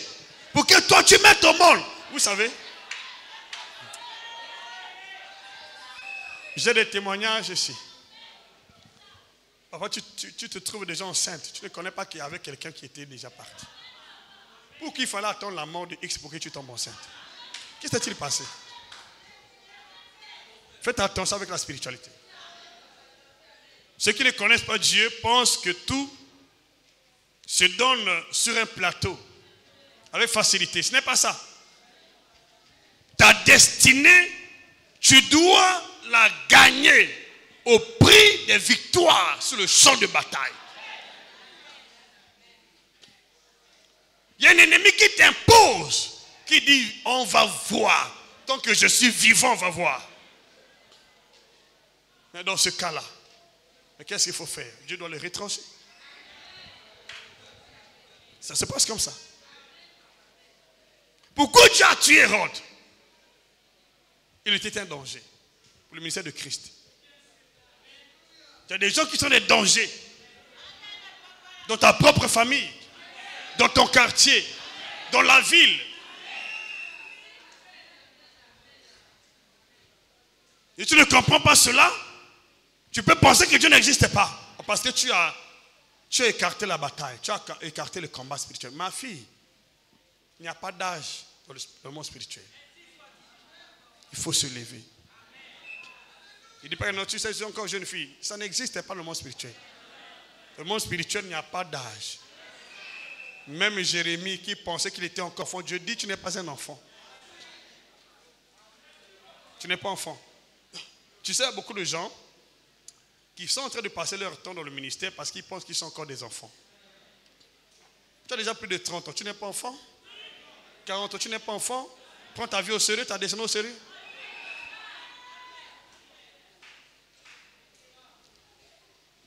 pour que toi tu mettes au monde. Vous savez, j'ai des témoignages ici. Parfois, tu te trouves déjà enceinte. Tu ne connais pas qu'il y avait quelqu'un qui était déjà parti. Pour qu'il fallait attendre la mort de X pour que tu tombes enceinte. Qu'est-ce qui s'est-il passé? Faites attention avec la spiritualité. Ceux qui ne connaissent pas Dieu pensent que tout se donne sur un plateau avec facilité. Ce n'est pas ça. Ta destinée, tu dois la gagner au prix des victoires sur le champ de bataille. Il y a un ennemi qui t'impose, qui dit on va voir. Tant que je suis vivant, on va voir. Mais dans ce cas-là, qu'est-ce qu'il faut faire? Dieu doit le retrancher. Ça se passe comme ça. Pourquoi Dieu a tué Hérode? Il était un danger pour le ministère de Christ. Il y a des gens qui sont des dangers dans ta propre famille, dans ton quartier, dans la ville. Et tu ne comprends pas cela, tu peux penser que Dieu n'existe pas. Parce que tu as écarté la bataille, tu as écarté le combat spirituel. Ma fille, il n'y a pas d'âge dans le monde spirituel. Il faut se lever. Il dit pas que non, tu sais, je suis encore jeune fille. Ça n'existe pas le monde spirituel. Le monde spirituel, il n'y a pas d'âge. Même Jérémie qui pensait qu'il était encore enfant, Dieu dit tu n'es pas un enfant. Tu n'es pas enfant. Tu sais, il y a beaucoup de gens qui sont en train de passer leur temps dans le ministère parce qu'ils pensent qu'ils sont encore des enfants. Tu as déjà plus de 30 ans, tu n'es pas enfant? 40 ans, tu n'es pas enfant? Prends ta vie au sérieux, ta destinée au sérieux.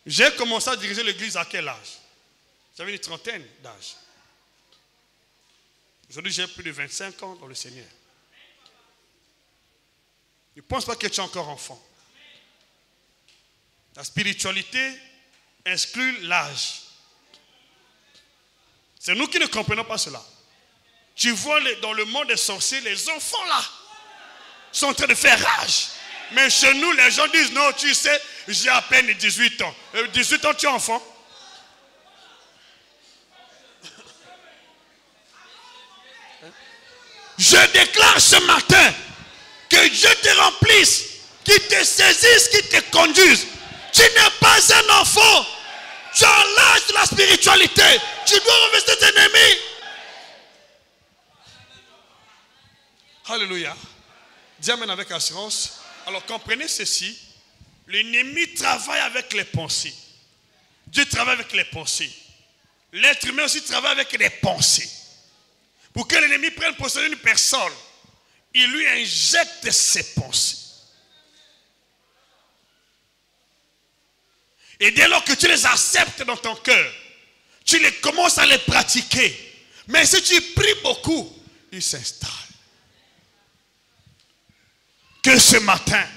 J'ai commencé à diriger l'église à quel âge? J'avais une trentaine d'âge. Aujourd'hui, j'ai plus de 25 ans dans le Seigneur. Ne pense pas que tu es encore enfant. La spiritualité exclut l'âge. C'est nous qui ne comprenons pas cela. Tu vois dans le monde des sorciers, les enfants là sont en train de faire rage. Mais chez nous, les gens disent non, tu sais, j'ai à peine 18 ans. 18 ans, tu es enfant. Je déclare ce matin que Dieu te remplisse, qu'il te saisisse, qu'il te conduise. Tu n'es pas un enfant. Tu as l'âge de la spiritualité. Tu dois renverser tes ennemis. Alléluia. Dis amen avec assurance. Alors comprenez ceci. L'ennemi travaille avec les pensées. Dieu travaille avec les pensées. L'être humain aussi travaille avec les pensées. Pour que l'ennemi prenne possession d'une personne, il lui injecte ses pensées. Et dès lors que tu les acceptes dans ton cœur, tu les commences à les pratiquer. Mais si tu pries beaucoup, ils s'installent. Que ce matin,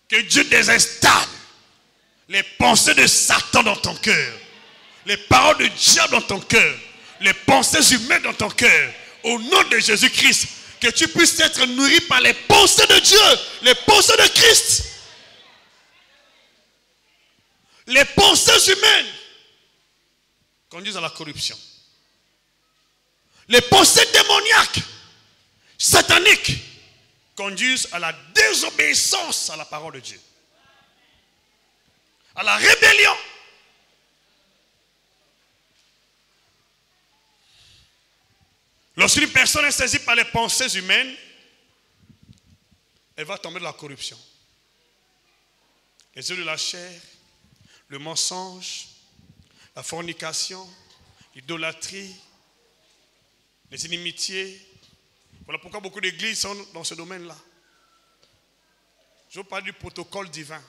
que Dieu désinstalle les pensées de Satan dans ton cœur, les paroles du diable dans ton cœur, les pensées humaines dans ton cœur, au nom de Jésus-Christ, que tu puisses être nourri par les pensées de Dieu, les pensées de Christ. Les pensées humaines conduisent à la corruption. Les pensées démoniaques, sataniques, conduisent à la désobéissance à la parole de Dieu, à la rébellion. Lorsqu'une personne est saisie par les pensées humaines, elle va tomber dans la corruption. Les œufs de la chair, le mensonge, la fornication, l'idolâtrie, les inimitiés. Voilà pourquoi beaucoup d'églises sont dans ce domaine-là. Je vous parle du protocole divin.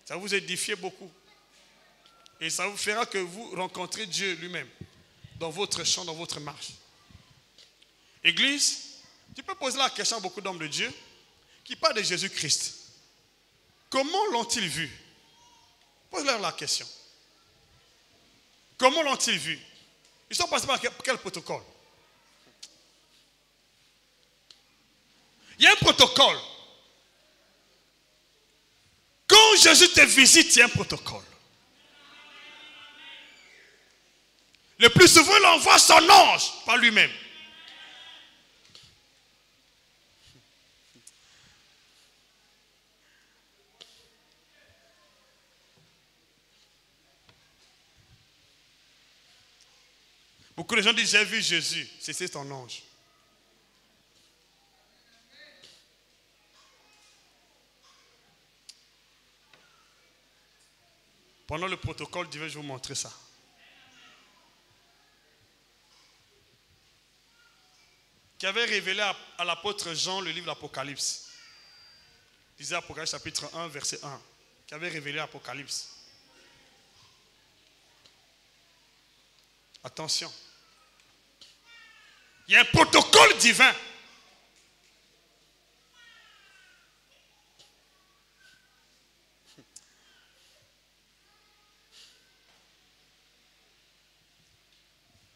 Ça vous édifie beaucoup. Et ça vous fera que vous rencontrez Dieu lui-même dans votre champ, dans votre marche. Église, tu peux poser la question à beaucoup d'hommes de Dieu qui parlent de Jésus-Christ. Comment l'ont-ils vu? Pose-leur la question. Comment l'ont-ils vu? Ils sont passés par quel protocole? Il y a un protocole. Quand Jésus te visite, il y a un protocole. Le plus souvent, il envoie son ange, pas lui-même. Beaucoup de gens disent, j'ai vu Jésus. C'est ton ange. Pendant le protocole divin, je vais vous montrer ça. Qui avait révélé à l'apôtre Jean le livre d'Apocalypse. Disait Apocalypse chapitre 1, verset 1. Qui avait révélé l'Apocalypse. Attention. Il y a un protocole divin.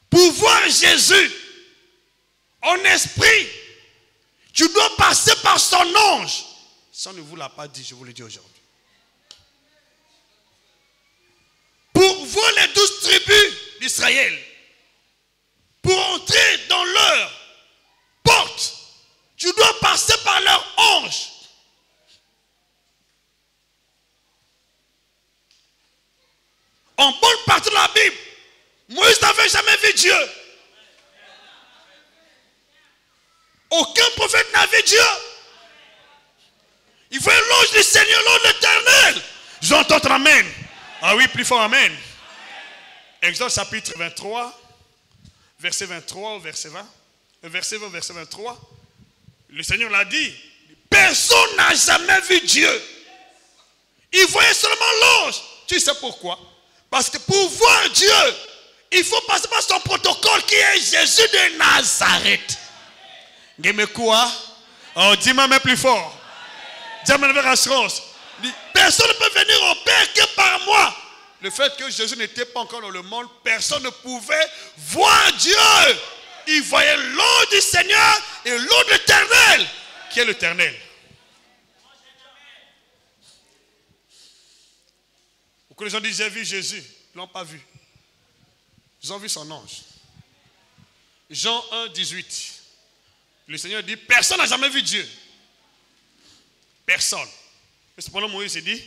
Pour voir Jésus en esprit, tu dois passer par son ange. Ça ne vous l'a pas dit, je vous le dis aujourd'hui. Pour voir les 12 tribus d'Israël, pour entrer dans leur porte, tu dois passer par leur ange. En bonne partie de la Bible, Moïse n'avait jamais vu Dieu. Aucun prophète n'a vu Dieu. Il voyait l'ange du Seigneur, l'ange de l'Éternel. J'entends ton amen. Ah oui, plus fort, amen. Exode chapitre 23, verset 23 au verset 20. Verset 20 au verset 23. Le Seigneur l'a dit. Personne n'a jamais vu Dieu. Il voyait seulement l'ange. Tu sais pourquoi? Parce que pour voir Dieu, il faut passer par son protocole qui est Jésus de Nazareth. Quoi? Oh, dis-moi mais plus fort. Dis-moi avec assurance. Personne ne peut venir au Père que par moi. Le fait que Jésus n'était pas encore dans le monde, personne ne pouvait voir Dieu. Il voyait l'ange du Seigneur et l'ange de l'Éternel. Qui est l'Éternel? Beaucoup de gens disent j'ai vu Jésus. Ils ne l'ont pas vu. Ils ont vu son ange. Jean 1, 18. Le Seigneur dit, personne n'a jamais vu Dieu. Personne. Mais cependant, Moïse s'est dit,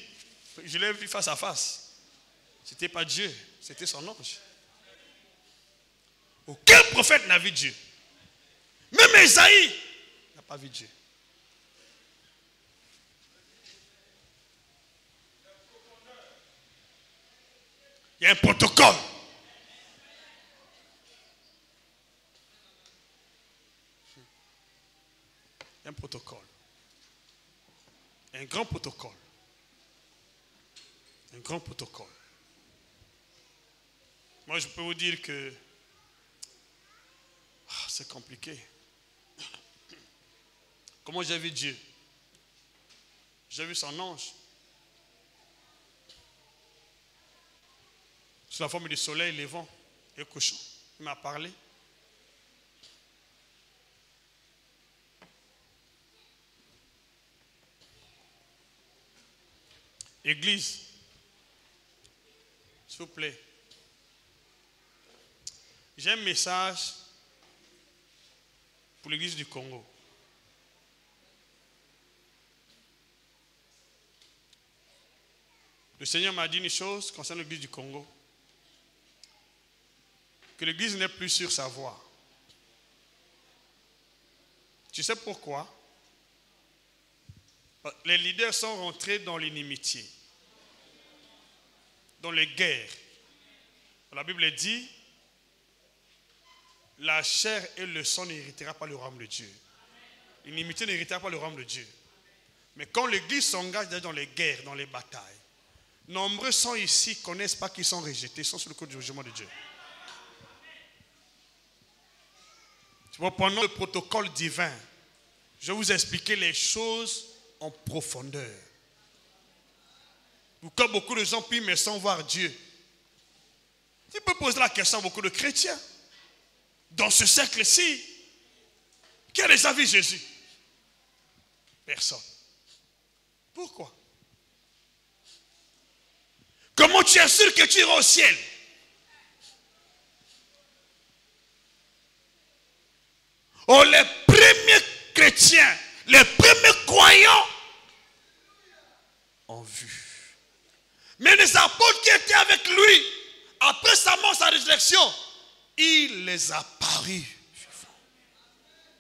je l'ai vu face à face. Ce n'était pas Dieu, c'était son ange. Aucun prophète n'a vu Dieu. Même Esaïe n'a pas vu Dieu. Il y a un protocole. Il y a un protocole. Un grand protocole. Un grand protocole. Moi, je peux vous dire que c'est compliqué. Comment j'ai vu Dieu? J'ai vu son ange. Sous la forme du soleil levant et couchant. Il m'a parlé. Église, s'il vous plaît, j'ai un message pour l'église du Congo. Le Seigneur m'a dit une chose concernant l'église du Congo, que l'église n'est plus sur sa voie. Tu sais pourquoi? Les leaders sont rentrés dans l'inimitié, dans les guerres. La Bible dit, la chair et le sang n'héritera pas le royaume de Dieu. L'inimitié n'héritera pas le royaume de Dieu. Mais quand l'église s'engage dans les guerres, dans les batailles, nombreux sont ici qui ne connaissent pas qu'ils sont rejetés, sont sous le coup du jugement de Dieu. Tu vois, pendant le protocole divin, je vais vous expliquer les choses en profondeur. Pourquoi beaucoup de gens prient mais sans voir Dieu? Tu peux poser la question à beaucoup de chrétiens. dans ce cercle-ci, qui a déjà vu Jésus? Personne. Pourquoi? Comment tu es sûr que tu iras au ciel? Oh, les premiers chrétiens, les premiers croyants ont vu. Mais les apôtres qui étaient avec lui, après sa mort, sa résurrection, il les a parus.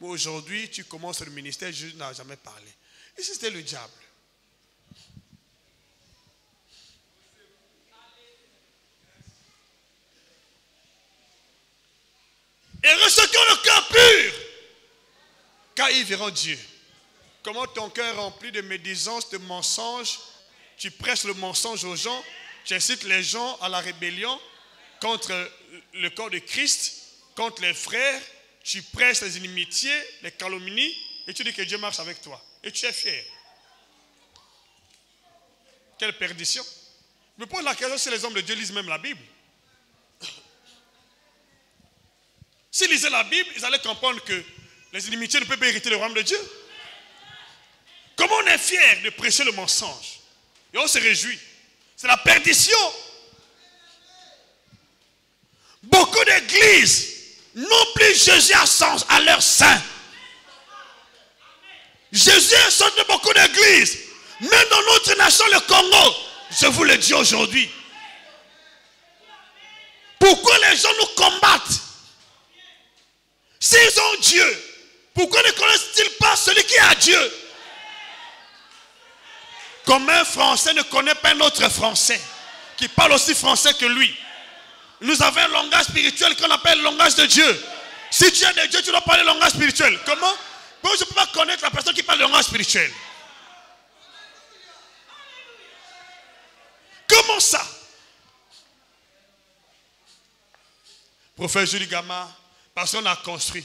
Aujourd'hui, tu commences le ministère, Jésus n'a jamais parlé. Ici, c'était le diable. Et ceux qui ont le cœur pur, car ils verront Dieu. Comment ton cœur est rempli de médisance, de mensonges, tu prêches le mensonge aux gens, tu incites les gens à la rébellion contre le corps de Christ, contre les frères, tu prêches les inimitiés, les calomnies, et tu dis que Dieu marche avec toi. Et tu es fier. Quelle perdition. Mais pour la question, si les hommes de Dieu lisent même la Bible. S'ils lisaient la Bible, ils allaient comprendre que les inimitiés ne peuvent pas hériter le royaume de Dieu. Comment on est fier de prêcher le mensonge? Et on se réjouit. C'est la perdition. Beaucoup d'églises n'ont plus Jésus à leur sein. Jésus est sorti de beaucoup d'églises. Même dans notre nation, le Congo, je vous le dis aujourd'hui. Pourquoi les gens nous combattent? S'ils ont Dieu, pourquoi ne connaissent-ils pas celui qui a Dieu? Comme un Français ne connaît pas un autre Français qui parle aussi français que lui. Nous avons un langage spirituel qu'on appelle le langage de Dieu. Si tu es de Dieu, tu dois parler le langage spirituel. Comment? Moi, je ne peux pas connaître la personne qui parle le langage spirituel. Comment ça? Prophète Julie Gama, parce qu'on a construit.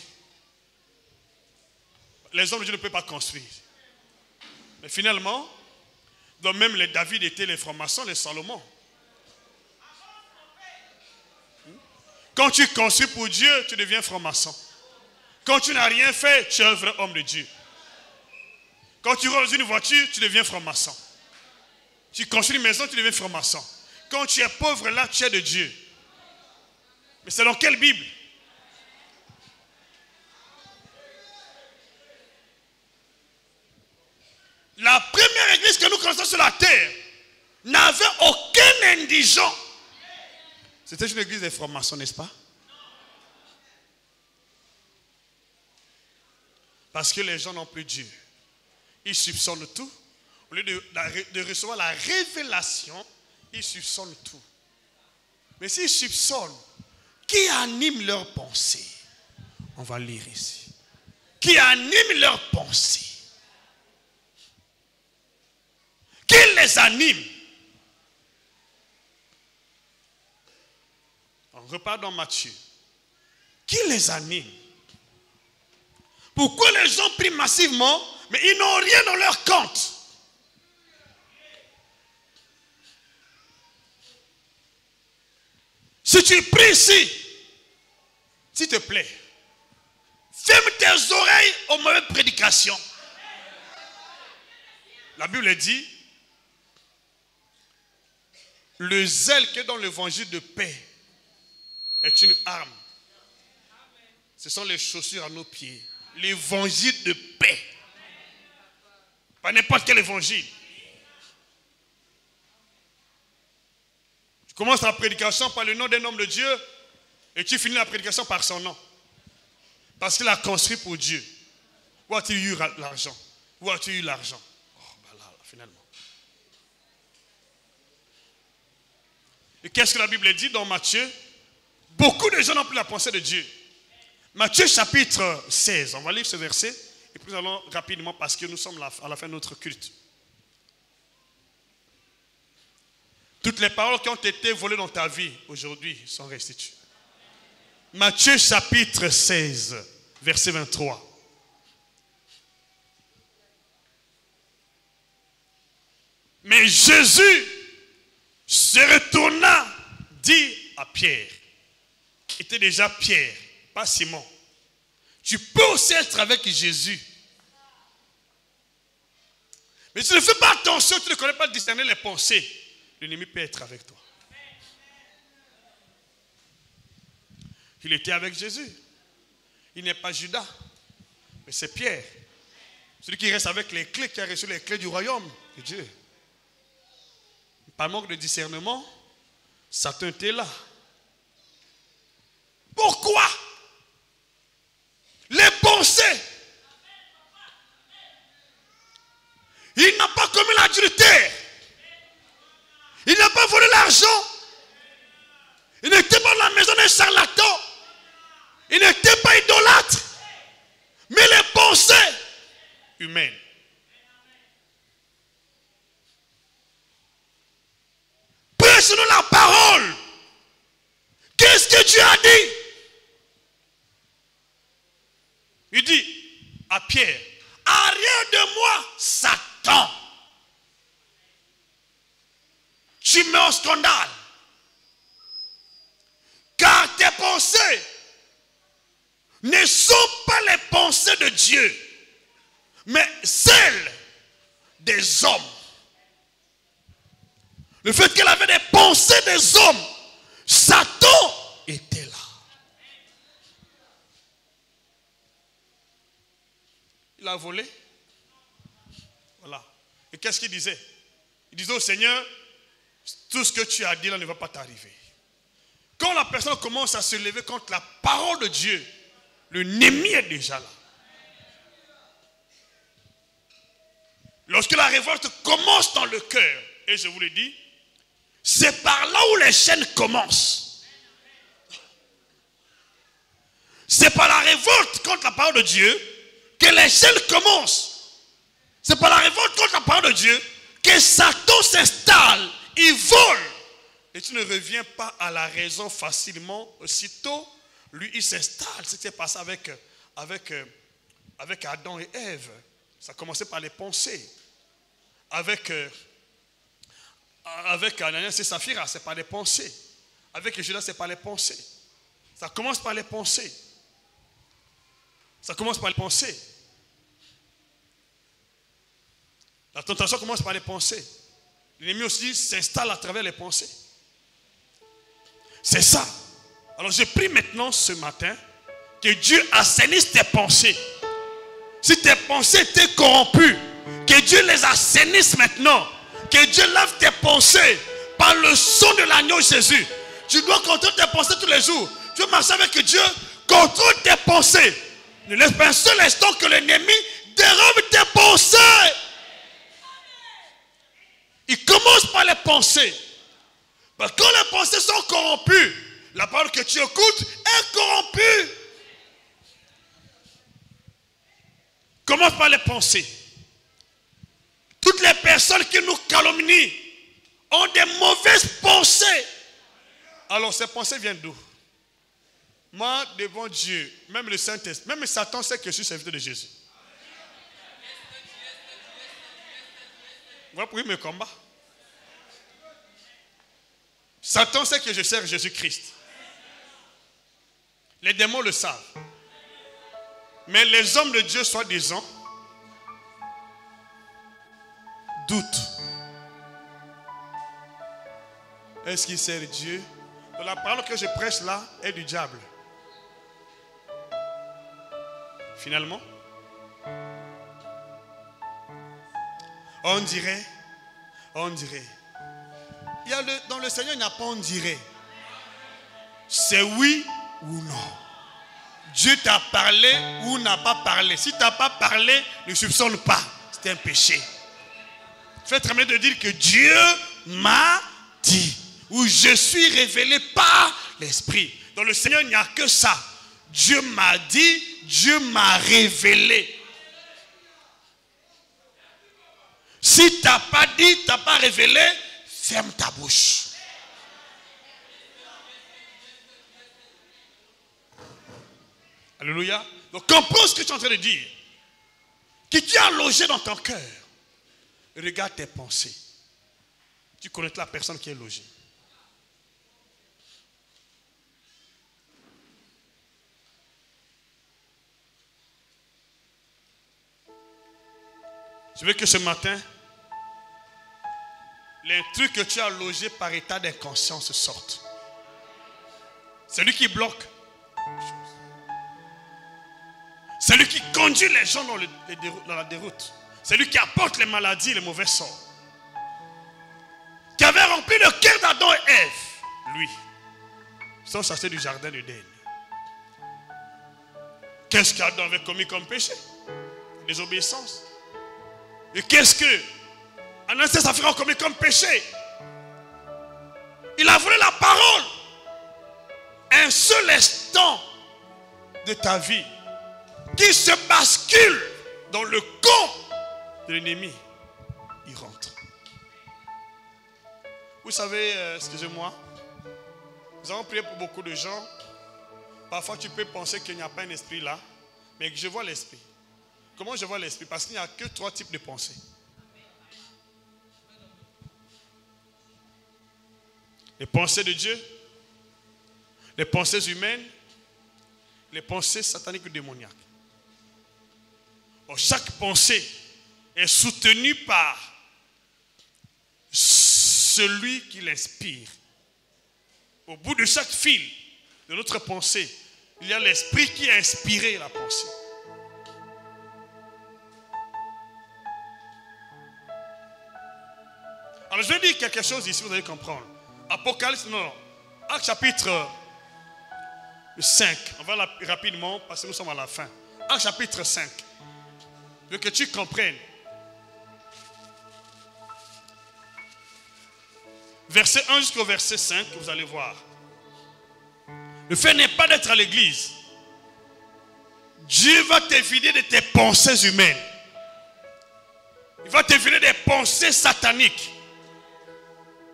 Les hommes de Dieu ne peuvent pas construire. Mais finalement, donc même les David étaient les francs-maçons, les Salomon. Quand tu construis pour Dieu, tu deviens franc-maçon. Quand tu n'as rien fait, tu es un vrai homme de Dieu. Quand tu roules dans une voiture, tu deviens franc-maçon. Tu construis une maison, tu deviens franc-maçon. Quand tu es pauvre là, tu es de Dieu. Mais c'est dans quelle Bible? La première église que nous connaissons sur la terre n'avait aucun indigent. C'était une église des francs-maçons, n'est-ce pas? Parce que les gens n'ont plus Dieu. Ils soupçonnent tout. Au lieu de recevoir la révélation, ils soupçonnent tout. Mais s'ils soupçonnent, qui anime leurs pensées? On va lire ici. Qui anime leurs pensées? Qui les anime? On repart dans Matthieu. Qui les anime? Pourquoi les gens prient massivement, mais ils n'ont rien dans leur compte? Si tu pries ici, s'il te plaît, ferme tes oreilles aux mauvaises prédications. La Bible dit, le zèle qui est dans l'évangile de paix est une arme. Ce sont les chaussures à nos pieds. L'évangile de paix. Pas n'importe quel évangile. Tu commences la prédication par le nom d'un homme de Dieu et tu finis la prédication par son nom. Parce qu'il a construit pour Dieu. Où as-tu eu l'argent? Où as-tu eu l'argent? Oh, ben là, finalement. Et qu'est-ce que la Bible dit dans Matthieu? Beaucoup de gens n'ont plus la pensée de Dieu. Matthieu chapitre 16, on va lire ce verset et puis nous allons rapidement parce que nous sommes à la fin de notre culte. Toutes les paroles qui ont été volées dans ta vie aujourd'hui sont restituées. Matthieu chapitre 16, verset 23. Mais Jésus se retourna, dit à Pierre, qui était déjà Pierre, pas Simon. Tu peux aussi être avec Jésus. Mais si tu ne fais pas attention, tu ne connais pas discerner les pensées, l'ennemi peut être avec toi. Il était avec Jésus. Il n'est pas Judas, mais c'est Pierre. Celui qui reste avec les clés, qui a reçu les clés du royaume de Dieu. Par manque de discernement, Satan était là. Pourquoi? Les pensées. Il n'a pas commis l'adultère. Il n'a pas volé l'argent. Il n'était pas dans la maison d'un charlatan. Il n'était pas idolâtre. Mais les pensées humaines. Prêche-nous la parole. Qu'est-ce que Dieu a dit? Il dit à Pierre, arrière de moi, Satan. Tu mets au scandale. Car tes pensées ne sont pas les pensées de Dieu, mais celles des hommes. Le fait qu'elle avait des pensées des hommes, Satan était là. Il a volé. Voilà. Et qu'est-ce qu'il disait? Il disait au Seigneur, tout ce que tu as dit là ne va pas t'arriver. Quand la personne commence à se lever contre la parole de Dieu, l'ennemi est déjà là. Lorsque la révolte commence dans le cœur, et je vous le dis, c'est par là où les chaînes commencent. C'est par la révolte contre la parole de Dieu que les chaînes commencent. C'est par la révolte contre la parole de Dieu que Satan s'installe, il vole. Et tu ne reviens pas à la raison facilement. Aussitôt, lui, il s'installe. C'est ce qui s'est passé avec Adam et Ève. Ça a commencé par les pensées. Avec Ananias et Saphira, c'est par les pensées. Avec Judas, c'est par les pensées. Ça commence par les pensées. Ça commence par les pensées. La tentation commence par les pensées. L'ennemi aussi s'installe à travers les pensées. C'est ça. Alors je prie maintenant ce matin que Dieu assainisse tes pensées. Si tes pensées étaient corrompues, que Dieu les assainisse maintenant. Que Dieu lave tes pensées par le sang de l'agneau Jésus. Tu dois contrôler tes pensées tous les jours. Tu veux marcher avec Dieu, contrôle tes pensées. Ne laisse pas un seul instant que l'ennemi dérobe tes pensées. Il commence par les pensées. Parce que quand les pensées sont corrompues, la parole que tu écoutes est corrompue. Commence par les pensées. Toutes les personnes qui nous calomnient ont des mauvaises pensées. Alors ces pensées viennent d'où? Moi, devant Dieu, même le Saint-Esprit, même Satan sait que je suis serviteur de Jésus. Voilà pourquoi il me combat. Satan sait que je sers Jésus-Christ. Les démons le savent. Mais les hommes de Dieu, soi-disant, doutent. Est-ce qu'il sert Dieu? Donc la parole que je prêche là est du diable. Finalement, on dirait. Dans le Seigneur, il n'y a pas on dirait. C'est oui ou non. Dieu t'a parlé ou n'a pas parlé. Si tu n'as pas parlé, ne soupçonne pas. C'est un péché. Fais trembler de dire que Dieu m'a dit. Ou je suis révélé par l'Esprit. Dans le Seigneur, il n'y a que ça. Dieu m'a dit, Dieu m'a révélé. Si tu n'as pas dit, tu n'as pas révélé, ferme ta bouche. Alléluia. Donc comprends ce que tu es en train de dire. Que tu as logé dans ton cœur. Regarde tes pensées. Tu connais la personne qui est logée. Je veux que ce matin, l'intrus que tu as logé par état d'inconscience sorte. C'est lui qui bloque. C'est lui qui conduit les gens dans la déroute. C'est lui qui apporte les maladies et les mauvais sorts. Qui avait rempli le cœur d'Adam et Ève. Lui. Ils sont chassés du jardin d'Éden. Qu'est-ce qu'Adam avait commis comme péché? Désobéissance. Et qu'est-ce que Ananas et Saphira ont commis comme péché? Il a volé la parole. Un seul instant de ta vie qui se bascule dans le camp de l'ennemi, il rentre. Vous savez, excusez-moi, nous avons prié pour beaucoup de gens. Parfois tu peux penser qu'il n'y a pas un esprit là, mais que je vois l'esprit. Comment je vois l'esprit? Parce qu'il n'y a que 3 types de pensées. Les pensées de Dieu, les pensées humaines, les pensées sataniques ou démoniaques. Or, chaque pensée est soutenue par celui qui l'inspire. Au bout de chaque fil de notre pensée, il y a l'esprit qui a inspiré la pensée. Alors je vais dire quelque chose ici, vous allez comprendre. Apocalypse, non. Acte chapitre 5. On va là rapidement parce que nous sommes à la fin. Acte chapitre 5. Je veux que tu comprennes. Verset 1 jusqu'au verset 5, vous allez voir. Le fait n'est pas d'être à l'église. Dieu va te vider de tes pensées humaines. Il va te vider des pensées sataniques.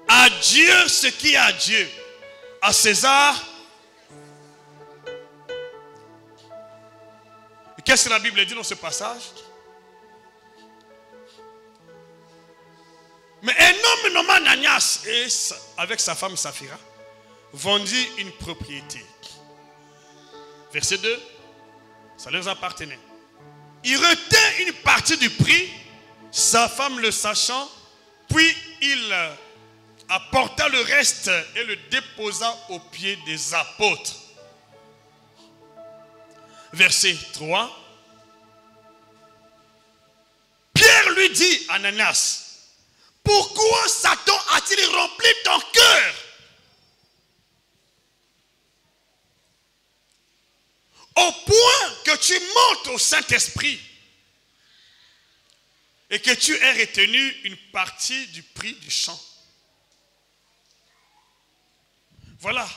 À Dieu ce qui est à Dieu. À César. Qu'est-ce que la Bible dit dans ce passage? Mais un homme nommé Ananias et avec sa femme Saphira vendit une propriété. Verset 2. Ça leur appartenait. Il retint une partie du prix, sa femme le sachant, puis il apporta le reste et le déposa aux pieds des apôtres. Verset 3. Pierre lui dit à Ananias, pourquoi Satan a-t-il rempli ton cœur au point que tu montes au Saint-Esprit et que tu aies retenu une partie du prix du champ? Voilà.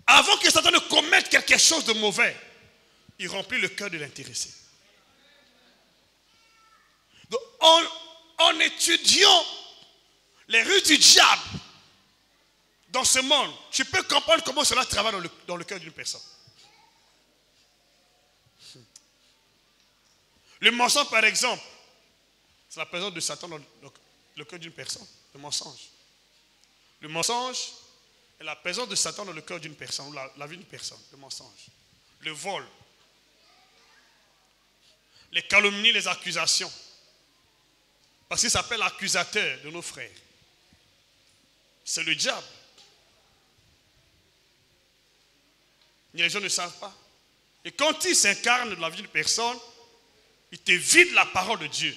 Avant que Satan ne commette quelque chose de mauvais, il remplit le cœur de l'intéressé. Donc, en étudiant les rues du diable dans ce monde, tu peux comprendre comment cela travaille dans le cœur d'une personne. Le mensonge, par exemple, c'est la présence de Satan dans le cœur d'une personne. Le mensonge. Le mensonge est la présence de Satan dans le cœur d'une personne, la vie d'une personne. Le mensonge. Le vol. Les calomnies, les accusations. Parce qu'il s'appelle l'accusateur de nos frères. C'est le diable. Les gens ne savent pas. Et quand il s'incarne dans la vie d'une personne, il te vide la parole de Dieu.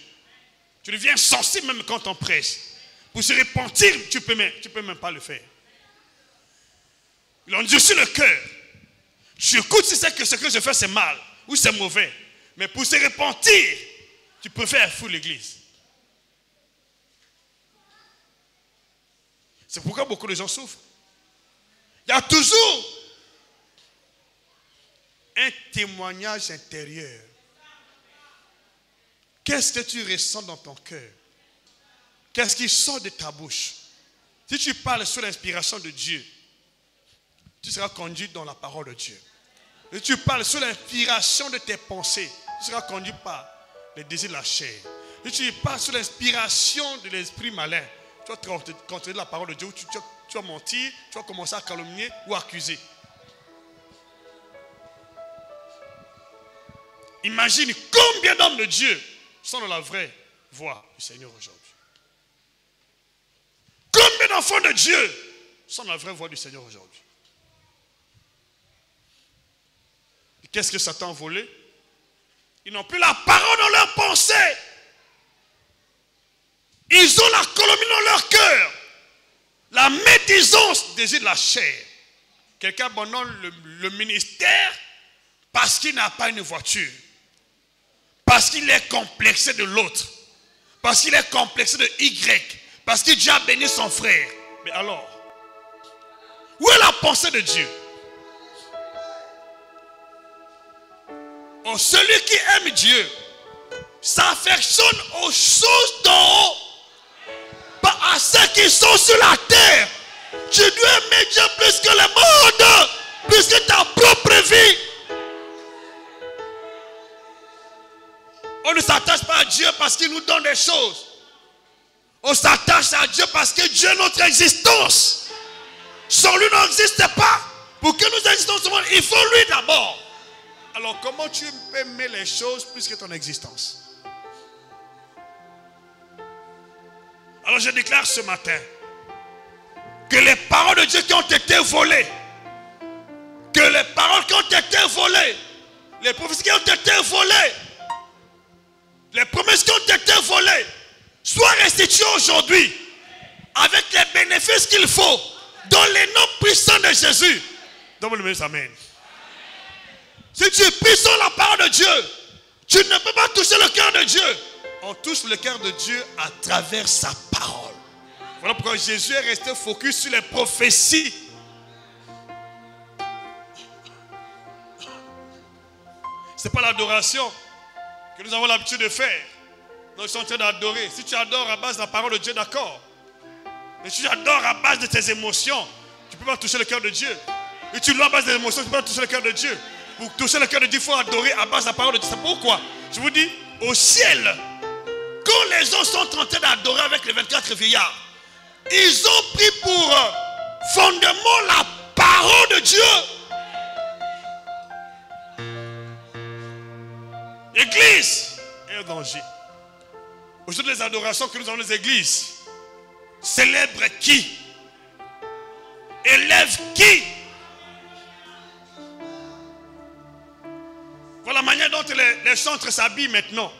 Tu deviens sensible même quand on prêche. Pour se repentir, tu peux même pas le faire. Il endurcit le cœur. Tu écoutes si c'est que ce que je fais c'est mal ou c'est mauvais. Mais pour se repentir, tu préfères foutre l'église. C'est pourquoi beaucoup de gens souffrent. Il y a toujours un témoignage intérieur. Qu'est-ce que tu ressens dans ton cœur? Qu'est-ce qui sort de ta bouche? Si tu parles sous l'inspiration de Dieu, tu seras conduit dans la parole de Dieu. Si tu parles sous l'inspiration de tes pensées, tu seras conduit par les désirs de la chair. Si tu parles sous l'inspiration de l'esprit malin, tu vas contrôler la parole de Dieu, tu vas mentir, tu vas commencer à calomnier ou accuser. Imagine combien d'hommes de Dieu sont dans la vraie voie du Seigneur aujourd'hui? Combien d'enfants de Dieu sont dans la vraie voie du Seigneur aujourd'hui? Et qu'est-ce que Satan a volé? Ils n'ont plus la parole dans leur pensée. Ils ont la calomnie dans leur cœur. La médisance, désir de la chair. Quelqu'un abandonne le ministère parce qu'il n'a pas une voiture. Parce qu'il est complexé de l'autre. Parce qu'il est complexé de Y. Parce qu'il Dieu a béni son frère. Mais alors, où est la pensée de Dieu? Oh, celui qui aime Dieu s'affectionne aux choses d'en haut, pas à ceux qui sont sur la terre. Tu dois aimer Dieu plus que le monde, plus que ta propre vie. On ne s'attache pas à Dieu parce qu'il nous donne des choses. On s'attache à Dieu parce que Dieu est notre existence. Sans lui, nous n'existe pas. Pour que nous existons sur le monde, il faut lui d'abord. Alors comment tu peux aimer les choses plus que ton existence? Alors je déclare ce matin que les paroles de Dieu qui ont été volées, que les paroles qui ont été volées, les prophéties qui ont été volées, les promesses qui ont été volées, soient restituées aujourd'hui avec les bénéfices qu'il faut dans les noms puissants de Jésus. Donne-moi le amen. Si tu es puissant la parole de Dieu, tu ne peux pas toucher le cœur de Dieu. On touche le cœur de Dieu à travers sa parole. Voilà pourquoi Jésus est resté focus sur les prophéties. Ce n'est pas l'adoration que nous avons l'habitude de faire. Nous sommes en train d'adorer. Si tu adores à base de la parole de Dieu, d'accord. Mais si tu adores à base de tes émotions, tu ne peux pas toucher le cœur de Dieu. Et tu loues à base des émotions, tu ne peux pas toucher le cœur de Dieu. Pour toucher le cœur de Dieu, il faut adorer à base de la parole de Dieu. C'est pourquoi je vous dis, au ciel, quand les gens sont en train d'adorer avec les 24 vieillards, ils ont pris pour fondement la parole de Dieu. L'église est un danger. Aujourd'hui, les adorations que nous avons dans les églises célèbrent qui? Élèvent qui? Voilà la manière dont les chantres s'habillent maintenant.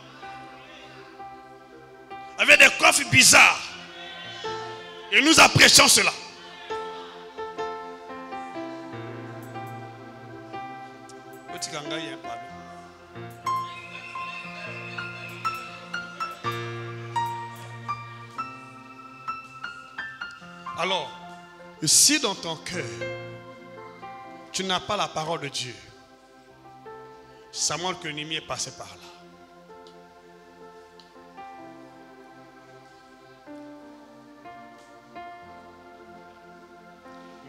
Avec des coiffes bizarres. Et nous apprécions cela. Alors, si dans ton cœur, tu n'as pas la parole de Dieu, ça montre que l'ennemi est passé par là.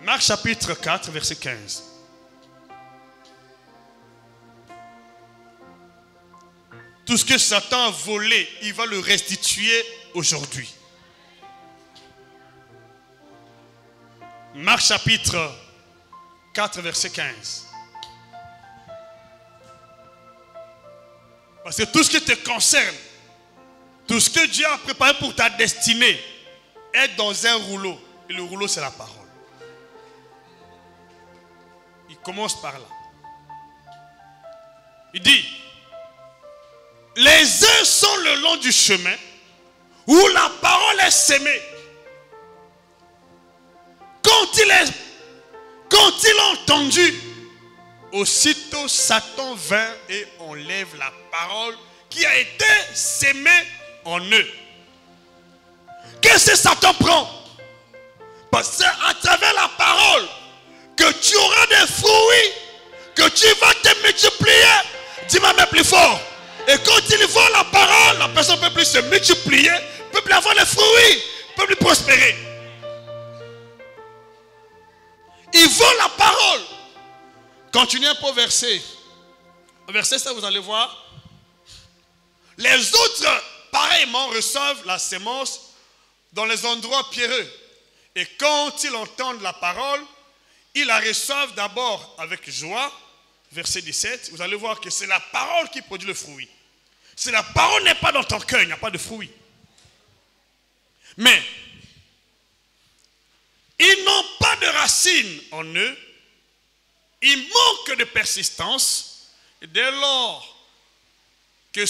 Marc chapitre 4, verset 15. Tout ce que Satan a volé, il va le restituer aujourd'hui. Marc chapitre 4, verset 15. Parce que tout ce qui te concerne, tout ce que Dieu a préparé pour ta destinée, est dans un rouleau. Et le rouleau, c'est la parole. Il commence par là. Il dit, les uns sont le long du chemin où la parole est sémée. Quand il a entendu, aussitôt Satan vint et enlève la parole qui a été sémée en eux. Qu'est-ce que Satan prend? Parce que c'est à travers la parole que tu auras des fruits, que tu vas te multiplier. Dis-moi même plus fort. Et quand il voit la parole, la personne ne peut plus se multiplier, ne peut plus avoir les fruits, ne peut plus prospérer. Il vole la parole. Continuez un peu au verset. Au verset 7, vous allez voir. Les autres, pareillement, reçoivent la sémence dans les endroits pierreux. Et quand ils entendent la parole, ils la reçoivent d'abord avec joie. Verset 17, vous allez voir que c'est la parole qui produit le fruit. Si la parole n'est pas dans ton cœur, il n'y a pas de fruit. Mais, ils n'ont pas de racines en eux. Ils manquent de persistance. Et dès lors que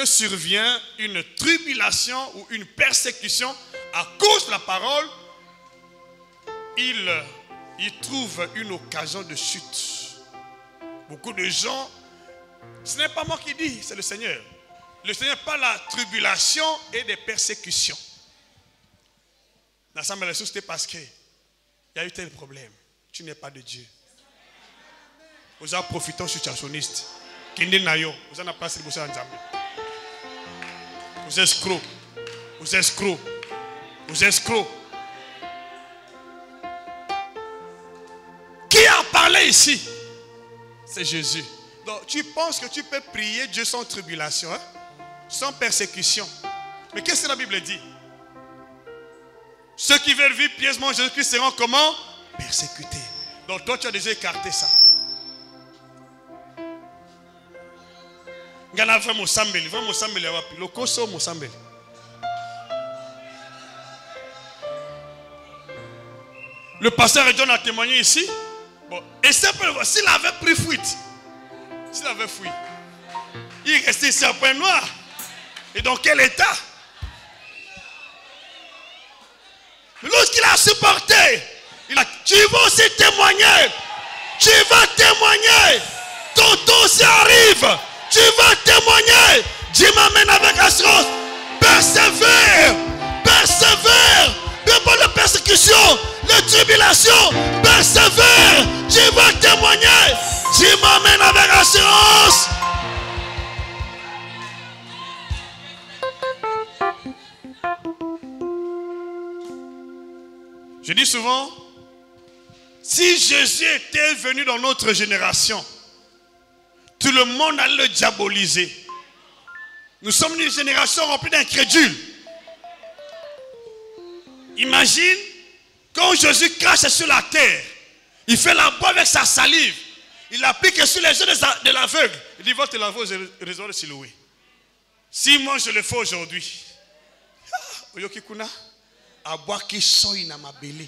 survient une tribulation ou une persécution à cause de la parole, ils trouvent une occasion de chute. Beaucoup de gens, ce n'est pas moi qui dis, c'est le Seigneur. Le Seigneur parle de la tribulation et des persécutions. L'Assemblée des c'était parce qu'il y a eu tel problème. Tu n'es pas de Dieu. Vous avez profité situationniste. Kinde Nayo, vous en avez passé le bossé en Zambie. Vous escrocs. Vous escrocs. Vous escrocs. Qui a parlé ici? C'est Jésus. Donc tu penses que tu peux prier Dieu sans tribulation, hein? Sans persécution. Mais qu'est-ce que la Bible dit? Ceux qui veulent vivre pieusement Jésus-Christ seront comment? Persécutés. Donc toi tu as déjà écarté ça. Le pasteur John a témoigné ici. Bon, et simplement, s'il avait pris fuite, s'il avait fui, il restait ici à Point Noir. Et dans quel état? Lorsqu'il a supporté, il a dit, tu vas aussi témoigner. Tu vas témoigner. Ton temps s'y arrive. Tu vas témoigner. Dieu m'amène avec assurance. Persévère. Persévère. Peu importe la persécution, la tribulation, persévère. Tu vas témoigner. Dieu m'amène avec assurance. Je dis souvent, si Jésus était venu dans notre génération, tout le monde allait le diaboliser. Nous sommes une génération remplie d'incrédules. Imagine, quand Jésus crache sur la terre, il fait la boue avec sa salive, il l'applique sur les yeux de l'aveugle. Il dit, va te laver aux réseaux de Siloué. Si moi je le fais aujourd'hui, Oyokikuna, à boire qui soy na mabele,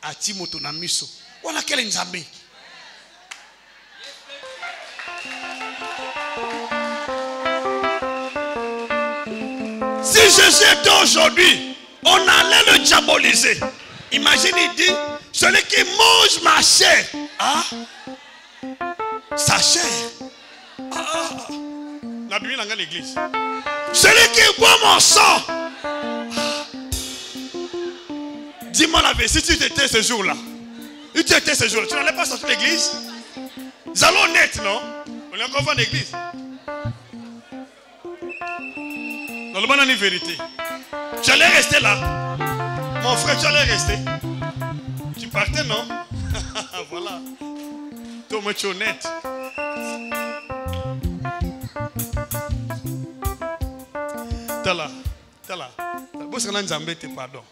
à Timoto na miso. Voilà quel nzambe. Si Jésus était aujourd'hui, on allait le diaboliser. Imagine, il dit, celui qui mange ma chair, ah, sa chair, ah, la Bible dans l'église. Celui qui boit mon sang, dis-moi la vérité, si tu étais ce jour-là, tu étais ce jour-là, tu n'allais pas sortir de l'église? Nous allons honnête, non? On est encore en l'église. Dans le bon année vérité. Tu allais rester là. Mon frère, tu allais rester. Tu partais, non? Voilà. Toi, moi, tu es honnête. T'as là. Pardon.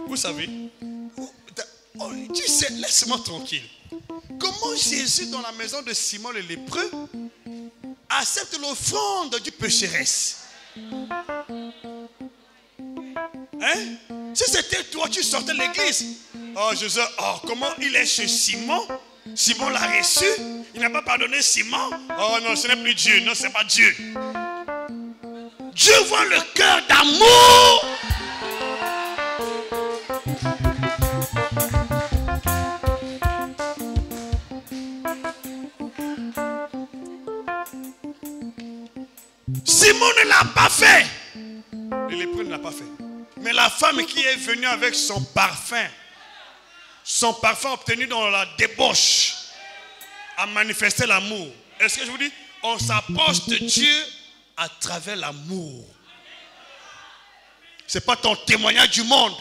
Vous savez, tu sais, laisse-moi tranquille. Comment Jésus, dans la maison de Simon le lépreux, accepte l'offrande du pécheresse? Hein? Si c'était toi, tu sortais de l'église. Oh Jésus, oh, comment il est chez Simon? Simon l'a reçu. Il n'a pas pardonné Simon. Oh non, ce n'est plus Dieu. Non, ce n'est pas Dieu. Dieu voit le cœur d'amour. Simon ne l'a pas fait. Le lépreux ne l'a pas fait. Mais la femme qui est venue avec son parfum obtenu dans la débauche, a manifesté l'amour. Est-ce que je vous dis, on s'approche de Dieu à travers l'amour. Ce n'est pas ton témoignage du monde.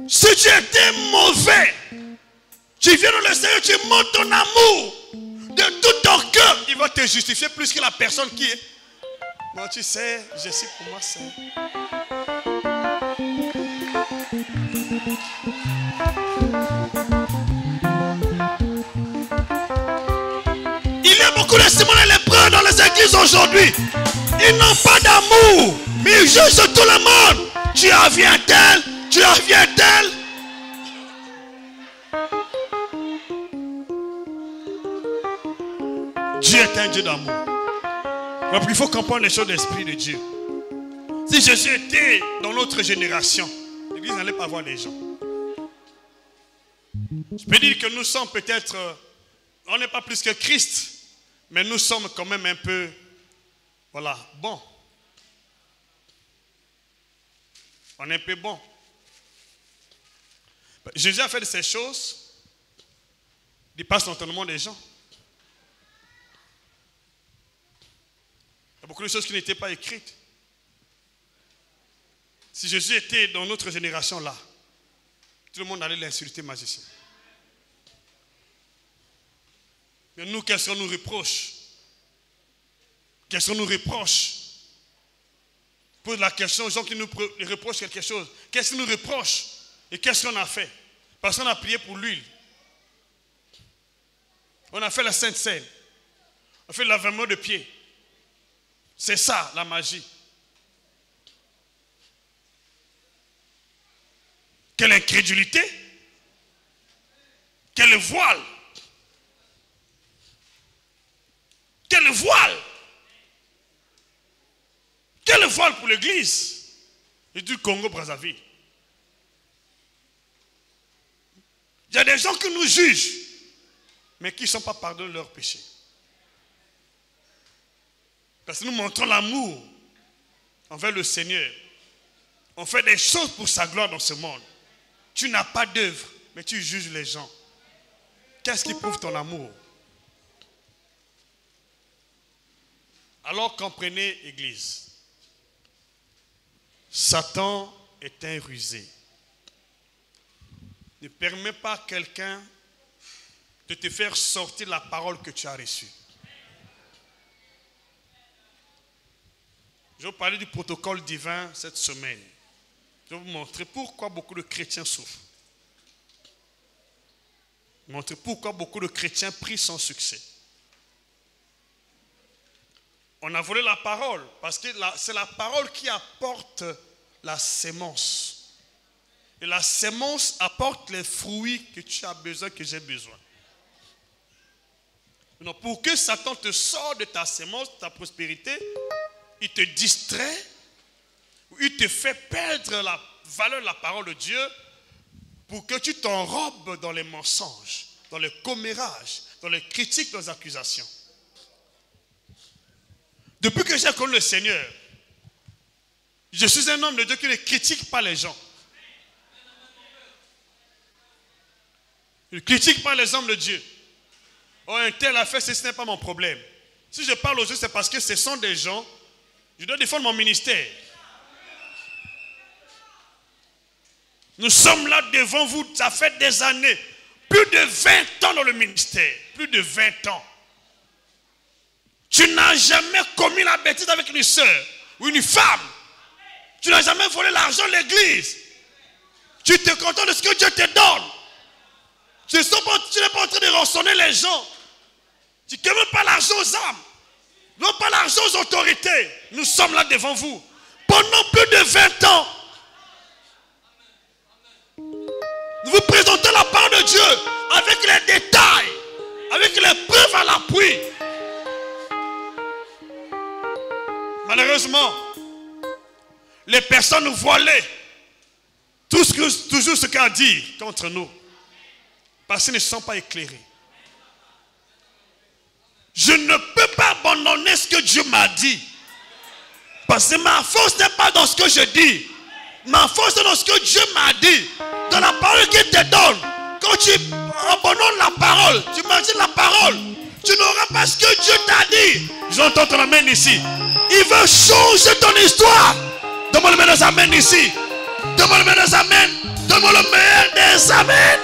Si tu étais mauvais, tu viens dans le Seigneur, tu montres ton amour de tout ton cœur. Il va te justifier plus que la personne qui est. Bon, tu sais, je sais pour moi c'est. l'église aujourd'hui. Ils n'ont pas d'amour, mais ils jugent tout le monde. Tu reviens tel, tu reviens tel. Dieu est un Dieu d'amour. Donc il faut comprendre les choses de l'Esprit de Dieu. Si Jésus était dans notre génération, l'église n'allait pas voir les gens. Je peux dire que nous sommes peut-être, on n'est pas plus que Christ, mais nous sommes quand même un peu, voilà, bon. On est un peu bon. Jésus a fait de ces choses, il passe l'entendement des gens. Il y a beaucoup de choses qui n'étaient pas écrites. Si Jésus était dans notre génération là, tout le monde allait l'insulter magicien. Mais nous, qu'est-ce qu'on nous reproche? Qu'est-ce qu'on nous reproche? Pose la question aux gens qui nous reprochent quelque chose. Qu'est-ce qu'ils nous reprochent? Et qu'est-ce qu'on a fait? Parce qu'on a prié pour l'huile. On a fait la Sainte Seine. On a fait le lavement de pieds. C'est ça, la magie. Quelle incrédulité! Quel voile! Quel voile! Quel voile pour l'église et du Congo-Brazzaville. Il y a des gens qui nous jugent, mais qui ne sont pas pardonnés de leurs péchés. Parce que nous montrons l'amour envers le Seigneur. On fait des choses pour sa gloire dans ce monde. Tu n'as pas d'œuvre, mais tu juges les gens. Qu'est-ce qui prouve ton amour? Alors comprenez, Église, Satan est un rusé. Ne permets pas à quelqu'un de te faire sortir la parole que tu as reçue. Je vais vous parler du protocole divin cette semaine. Je vais vous montrer pourquoi beaucoup de chrétiens souffrent. Montrer pourquoi beaucoup de chrétiens prient sans succès. On a volé la parole parce que c'est la parole qui apporte la sémence. Et la sémence apporte les fruits que tu as besoin, que j'ai besoin. Donc pour que Satan te sorte de ta sémence, de ta prospérité, il te distrait, il te fait perdre la valeur de la parole de Dieu pour que tu t'enrobes dans les mensonges, dans les commérages, dans les critiques, dans les accusations. Depuis que j'ai connu le Seigneur, je suis un homme de Dieu qui ne critique pas les gens. Je ne critique pas les hommes de Dieu. Oh, un tel a fait, ce n'est pas mon problème. Si je parle aux gens, c'est parce que ce sont des gens, je dois défendre mon ministère. Nous sommes là devant vous, ça fait des années, plus de 20 ans dans le ministère, plus de 20 ans. Tu n'as jamais commis la bêtise avec une soeur ou une femme. Tu n'as jamais volé l'argent de l'église. Tu te contentes de ce que Dieu te donne. Tu n'es pas en train de rançonner les gens. Tu ne donnes pas l'argent aux âmes. Non pas l'argent aux autorités. Nous sommes là devant vous. Pendant plus de 20 ans. Nous vous présentons la parole de Dieu avec les détails, avec les preuves à l'appui. Malheureusement, les personnes voilées, toujours ce qu'a dit contre nous, parce qu'ils ne sont pas éclairés. Je ne peux pas abandonner ce que Dieu m'a dit. Parce que ma force n'est pas dans ce que je dis. Ma force est dans ce que Dieu m'a dit. Dans la parole qu'il te donne. Quand tu abandonnes la parole, tu imagines la parole, tu n'auras pas ce que Dieu t'a dit. J'entends ton amen ici. Il veut changer ton histoire. Donne-moi le meilleur des amens ici. Donne-moi le meilleur des amens. Donne-moi le meilleur des amens.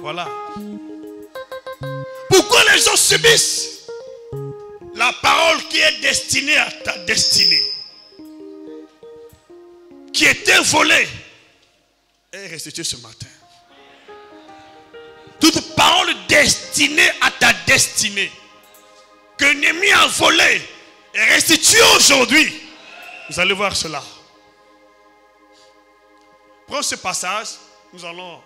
Voilà. Pourquoi les gens subissent la parole qui est destinée à ta destinée, qui était volée, est restituée ce matin. Toute parole destinée à ta destinée que l'ennemi a volé est restitué aujourd'hui. Vous allez voir cela. Prends ce passage, nous allons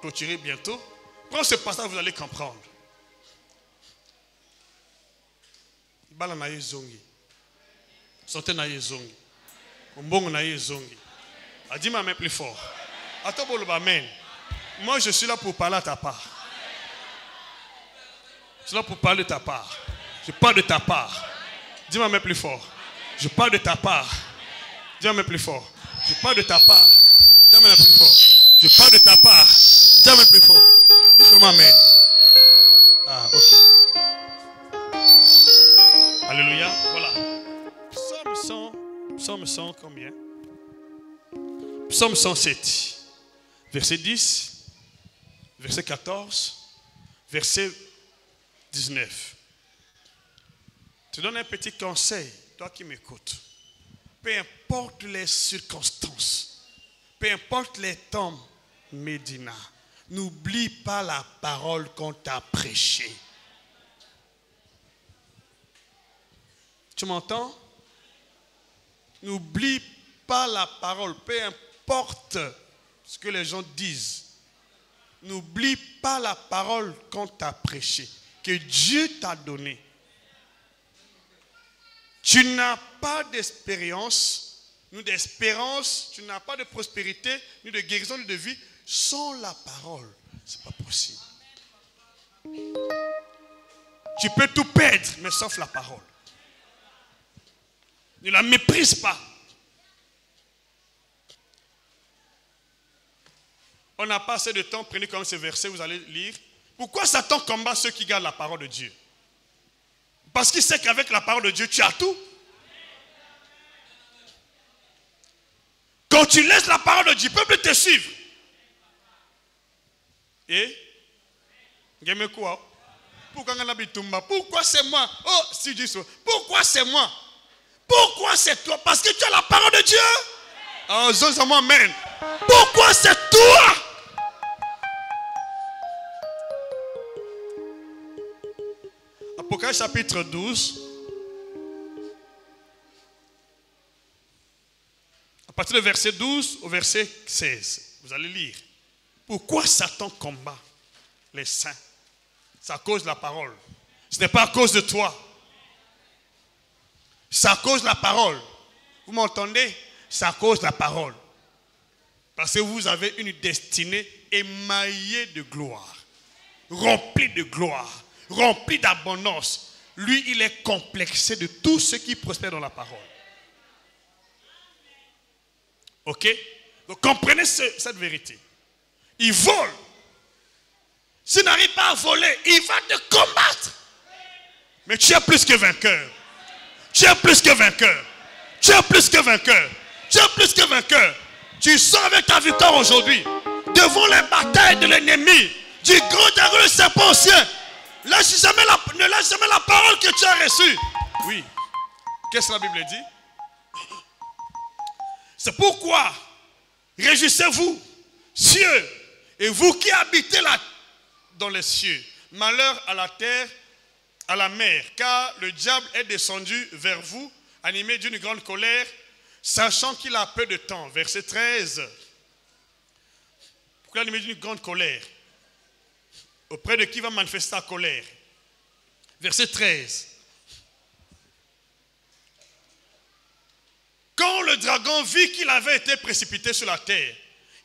clôturer bientôt. Prends ce passage, vous allez comprendre. Bala na yezongi. Santé na yezongi. Mbongo na yezongi. Dis ma main plus fort. Attends pour le amen. Moi je suis là pour parler à ta part. Je suis là pour parler de ta part. Je parle de ta part. Dis ma main plus fort. Je parle de ta part. Dis ma main plus fort. Je parle de ta part. Dis ma main plus fort. Je parle de ta part. Dis ma main plus fort. Dis seulement amen. Ah, ok. Alléluia. Voilà. Psaume 100 combien? Psaume 107. Verset 10. Verset 14. Verset 19. Je te donne un petit conseil, toi qui m'écoutes. Peu importe les circonstances, peu importe les temps, Médina, n'oublie pas la parole qu'on t'a prêchée. Tu m'entends? N'oublie pas la parole, peu importe ce que les gens disent. N'oublie pas la parole qu'on t'a prêchée, que Dieu t'a donnée. Tu n'as pas d'espérance, ni d'espérance, tu n'as pas de prospérité, ni de guérison, ni de vie, sans la parole. Ce n'est pas possible. Tu peux tout perdre, mais sauf la parole. Ne la méprise pas. On n'a pas assez de temps, prenez comme ce verset, vous allez lire. Pourquoi Satan combat ceux qui gardent la parole de Dieu? Parce qu'il sait qu'avec la parole de Dieu, tu as tout. Quand tu laisses la parole de Dieu, le peuple te suivre. Et pourquoi c'est moi? Oh, si Dieu soit. Pourquoi c'est moi? Pourquoi c'est toi? Parce que tu as la parole de Dieu. Oh, amen. Pourquoi c'est toi? Apocalypse chapitre 12. À partir du verset 12 au verset 16. Vous allez lire. Pourquoi Satan combat les saints? C'est à cause de la parole. Ce n'est pas à cause de toi. C'est à cause de la parole. Vous m'entendez? C'est à cause de la parole. Parce que vous avez une destinée émaillée de gloire. Remplie de gloire. Remplie d'abondance. Lui, il est complexé de tout ce qui prospère dans la parole. Ok? Donc comprenez cette vérité. Il vole. S'il n'arrive pas à voler, il va te combattre. Mais tu es plus que vainqueur. Tu es plus que vainqueur. Tu es plus que vainqueur. Tu es plus que vainqueur. Tu sors avec ta victoire aujourd'hui. Devant les batailles de l'ennemi. Du grand dragon le serpent ancien. Ne lâche jamais la parole que tu as reçue. Oui. Qu'est-ce que la Bible dit? C'est pourquoi réjouissez-vous, cieux, et vous qui habitez là dans les cieux. Malheur à la terre, à la mer, car le diable est descendu vers vous, animé d'une grande colère, sachant qu'il a peu de temps. Verset 13. Pourquoi animé d'une grande colère? Auprès de qui va manifester sa colère? Verset 13. Quand le dragon vit qu'il avait été précipité sur la terre,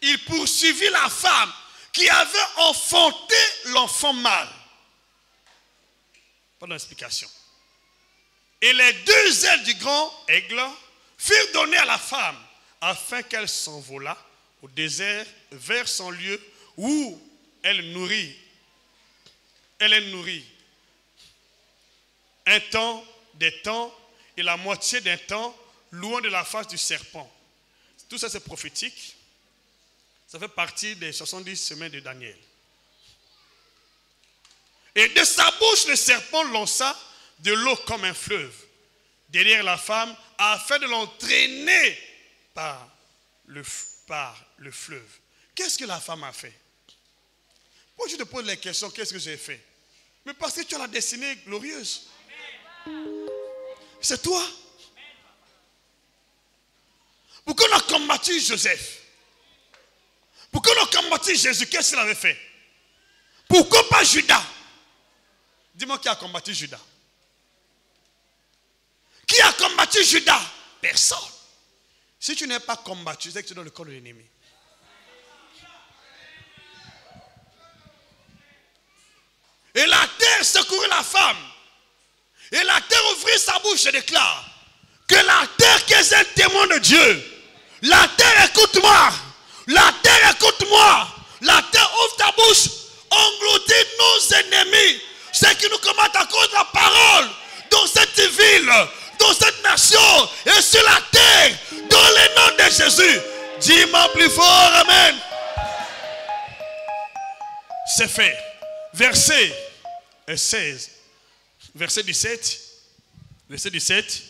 il poursuivit la femme qui avait enfanté l'enfant mâle. Pas d'explication. Et les deux ailes du grand aigle furent données à la femme afin qu'elle s'envolât au désert vers son lieu où elle est nourrie. Un temps, des temps et la moitié d'un temps, loin de la face du serpent. Tout ça c'est prophétique. Ça fait partie des 70 semaines de Daniel. Et de sa bouche, le serpent lança de l'eau comme un fleuve derrière la femme afin de l'entraîner par le fleuve. Qu'est-ce que la femme a fait? Moi, je te pose les questions, qu'est-ce que j'ai fait? Mais parce que tu as la destinée glorieuse. C'est toi. Pourquoi on a combattu Joseph? Pourquoi on a combattu Jésus? Qu'est-ce qu'il avait fait? Pourquoi pas Judas? Dis-moi qui a combattu Judas. Qui a combattu Judas? Personne. Si tu n'es pas combattu, c'est que tu es dans le corps de l'ennemi. Et la terre secourit la femme. Et la terre ouvrit sa bouche et déclare que la terre qui est un témoin de Dieu, la terre écoute-moi, la terre écoute-moi, la terre ouvre ta bouche, engloutit nos ennemis, ceux qui nous combattent à cause de la parole, dans cette ville, dans cette nation et sur la terre, dans le nom de Jésus. Dis-moi plus fort, amen. C'est fait. Verset 16, verset 17, verset 17.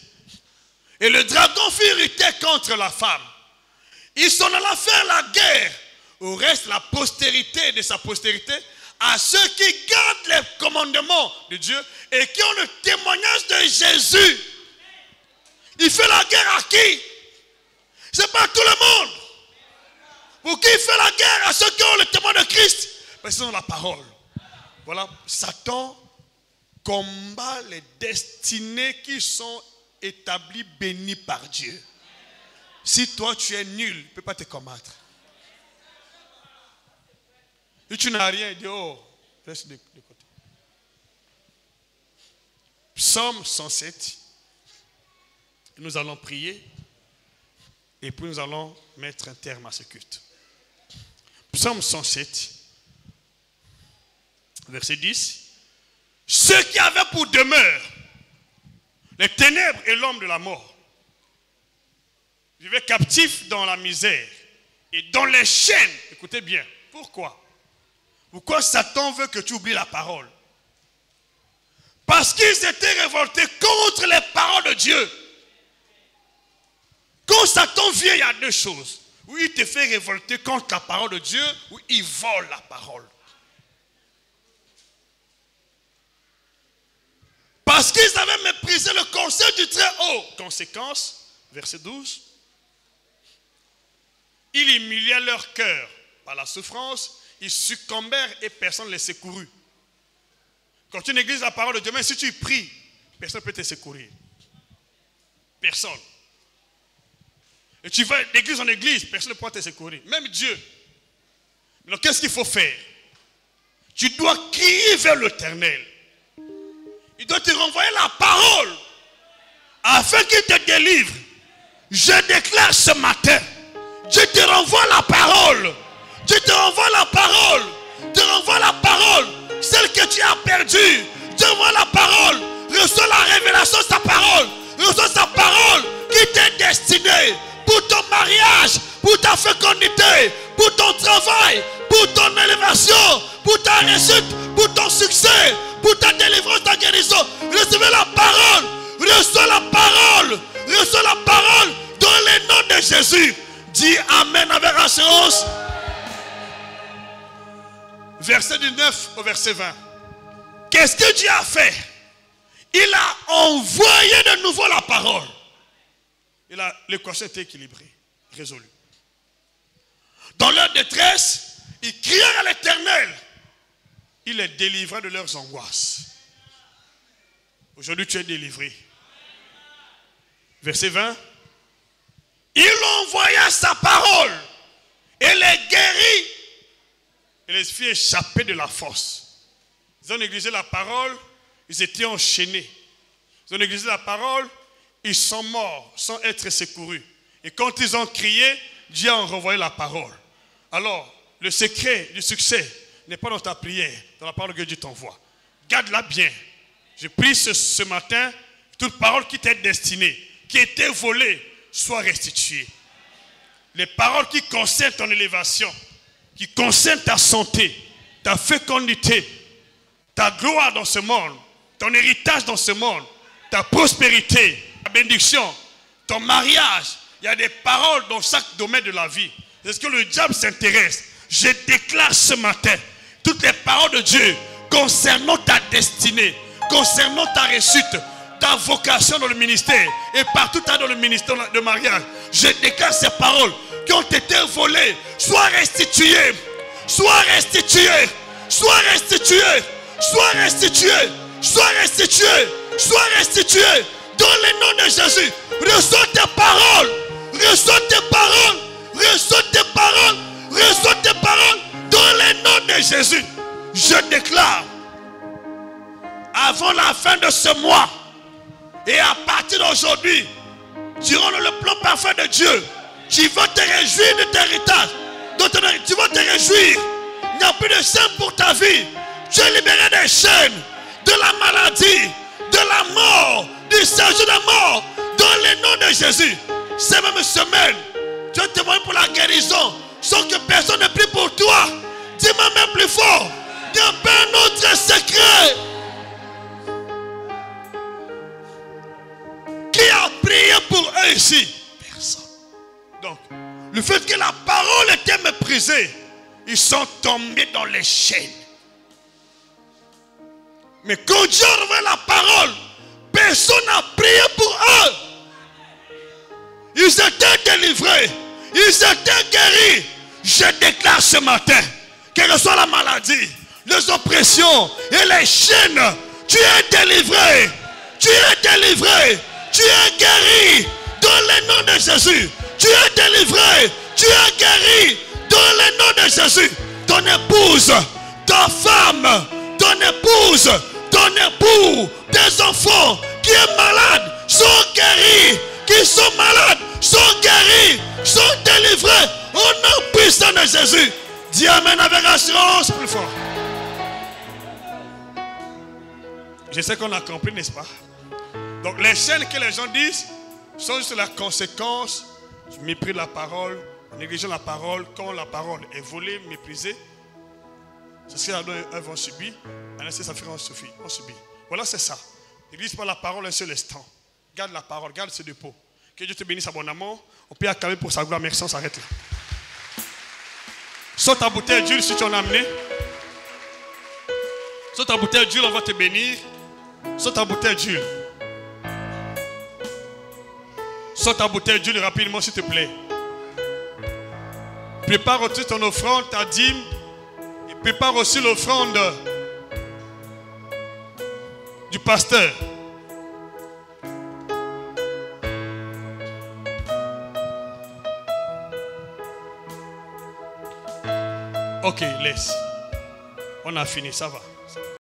Et le dragon fut irrité contre la femme. Ils s'en alla faire la guerre au reste, la postérité de sa postérité, à ceux qui gardent les commandements de Dieu et qui ont le témoignage de Jésus. Il fait la guerre à qui? C'est pas tout le monde. Pour qui il fait la guerre? À ceux qui ont le témoin de Christ. Parce qu'ils ont la parole. Voilà, Satan combat les destinées qui sont établies, bénies par Dieu. Si toi tu es nul, il ne peut pas te combattre. Si tu n'as rien, il dit, oh, reste de côté. Psaume 107. Nous allons prier et puis nous allons mettre un terme à ce culte. Psaume 107, verset 10. Ceux qui avaient pour demeure les ténèbres et l'homme de la mort vivaient captifs dans la misère et dans les chaînes. Écoutez bien, pourquoi? Pourquoi Satan veut que tu oublies la parole? Parce qu'ils étaient révoltés contre les paroles de Dieu. Quand Satan vient, il y a deux choses. Ou il te fait révolter contre la parole de Dieu, ou il vole la parole. Parce qu'ils avaient méprisé le conseil du Très-Haut. Conséquence, verset 12. Ils humiliaient leur cœur par la souffrance, ils succombèrent et personne ne les secourut. Quand tu négliges la parole de Dieu, même si tu pries, personne ne peut te secourir. Personne. Et tu vas d'église en église, personne ne pourra te secourir. Même Dieu. Donc qu'est-ce qu'il faut faire? Tu dois crier vers l'Éternel. Il doit te renvoyer la parole afin qu'il te délivre. Je déclare ce matin, je te renvoie la parole. Je te renvoie la parole. Je te renvoie la parole. Celle que tu as perdue. Je te renvoie la parole. Reçois la révélation de sa parole. Reçois sa parole qui t'est destinée pour ton mariage, pour ta fécondité, pour ton travail, pour ton élévation, pour ta réussite, pour ton succès, pour ta délivrance, ta guérison. Recevez la parole. Reçois la parole. Reçois la parole dans le nom de Jésus. Dis Amen avec assurance. Verset du 9 au verset 20. Qu'est-ce que Dieu a fait? Il a envoyé de nouveau la parole. Et là, l'équation était équilibrée, résolue. Dans leur détresse, ils crièrent à l'Éternel. Il les délivra de leurs angoisses. Aujourd'hui, tu es délivré. Verset 20. Il envoya sa parole et les guérit et les fit échapper de la force. Ils ont négligé la parole, ils étaient enchaînés. Ils ont négligé la parole, ils sont morts sans être secourus. Et quand ils ont crié, Dieu a renvoyé la parole. Alors, le secret du succès n'est pas dans ta prière, dans la parole que Dieu t'envoie. Garde-la bien. Je prie ce matin, toute parole qui t'est destinée, qui était volée, soit restituée. Les paroles qui concernent ton élévation, qui concernent ta santé, ta fécondité, ta gloire dans ce monde, ton héritage dans ce monde, ta prospérité, ta bénédiction, ton mariage. Il y a des paroles dans chaque domaine de la vie. Est-ce que le diable s'intéresse? Je déclare ce matin toutes les paroles de Dieu concernant ta destinée, concernant ta réussite, ta vocation dans le ministère et partout dans le ministère de mariage. Je déclare ces paroles qui ont été volées. Sois restituées. Sois restituées. Sois restituées. Sois restituées. Sois restituées. Sois restituées. Dans le nom de Jésus. Reçois tes paroles. Reçois tes paroles. Reçois tes paroles. Reçois tes paroles. Dans le nom de Jésus. Je déclare. Avant la fin de ce mois. Et à partir d'aujourd'hui, durant le plan parfait de Dieu, tu vas te réjouir de ton héritage. Tu vas te réjouir. Il n'y a plus de chaînes pour ta vie. Tu es libéré des chaînes, de la maladie, de la mort, du séjour de mort. Dans le nom de Jésus. Ces mêmes semaines, tu vas témoigner pour la guérison. Sans que personne ne prie pour toi. Dis-moi même plus fort. Il n'y a pas un autre secret. Qui a prié pour eux ici? Personne. Donc, le fait que la parole était méprisée, ils sont tombés dans les chaînes. Mais quand Dieu a envoyé la parole, personne n'a prié pour eux. Ils étaient délivrés. Ils étaient guéris. Je déclare ce matin, quelle que soit la maladie, les oppressions et les chaînes, tu es délivré. Tu es délivré. Tu es guéri dans le nom de Jésus. Tu es délivré. Tu es guéri dans le nom de Jésus. Ton épouse, ta femme, ton épouse, ton époux, tes enfants qui sont malades sont guéris. Qui sont malades sont guéris, sont délivrés au nom puissant de Jésus. Dis amen avec assurance plus fort. Je sais qu'on a compris, n'est-ce pas? Donc les chaînes que les gens disent sont juste la conséquence du mépris de la parole, négligeant la parole. Quand la parole est volée, méprisée, c'est ce qu'ils vont subir. Ainsi, ça fait on subit. Voilà, c'est ça. N'église pas la parole un seul instant. Garde la parole, garde ce dépôt. Que Dieu te bénisse abondamment. On peut acclamer pour sa gloire. Merci, on s'arrête là. Saute ta bouteille d'huile si tu en as amené. Saute ta bouteille d'huile, on va te bénir. Saute ta bouteille d'huile. Saute ta bouteille d'huile rapidement, s'il te plaît. Prépare aussi ton offrande, ta dîme. Et prépare aussi l'offrande du pasteur. Ok, laisse. On a fini, ça va.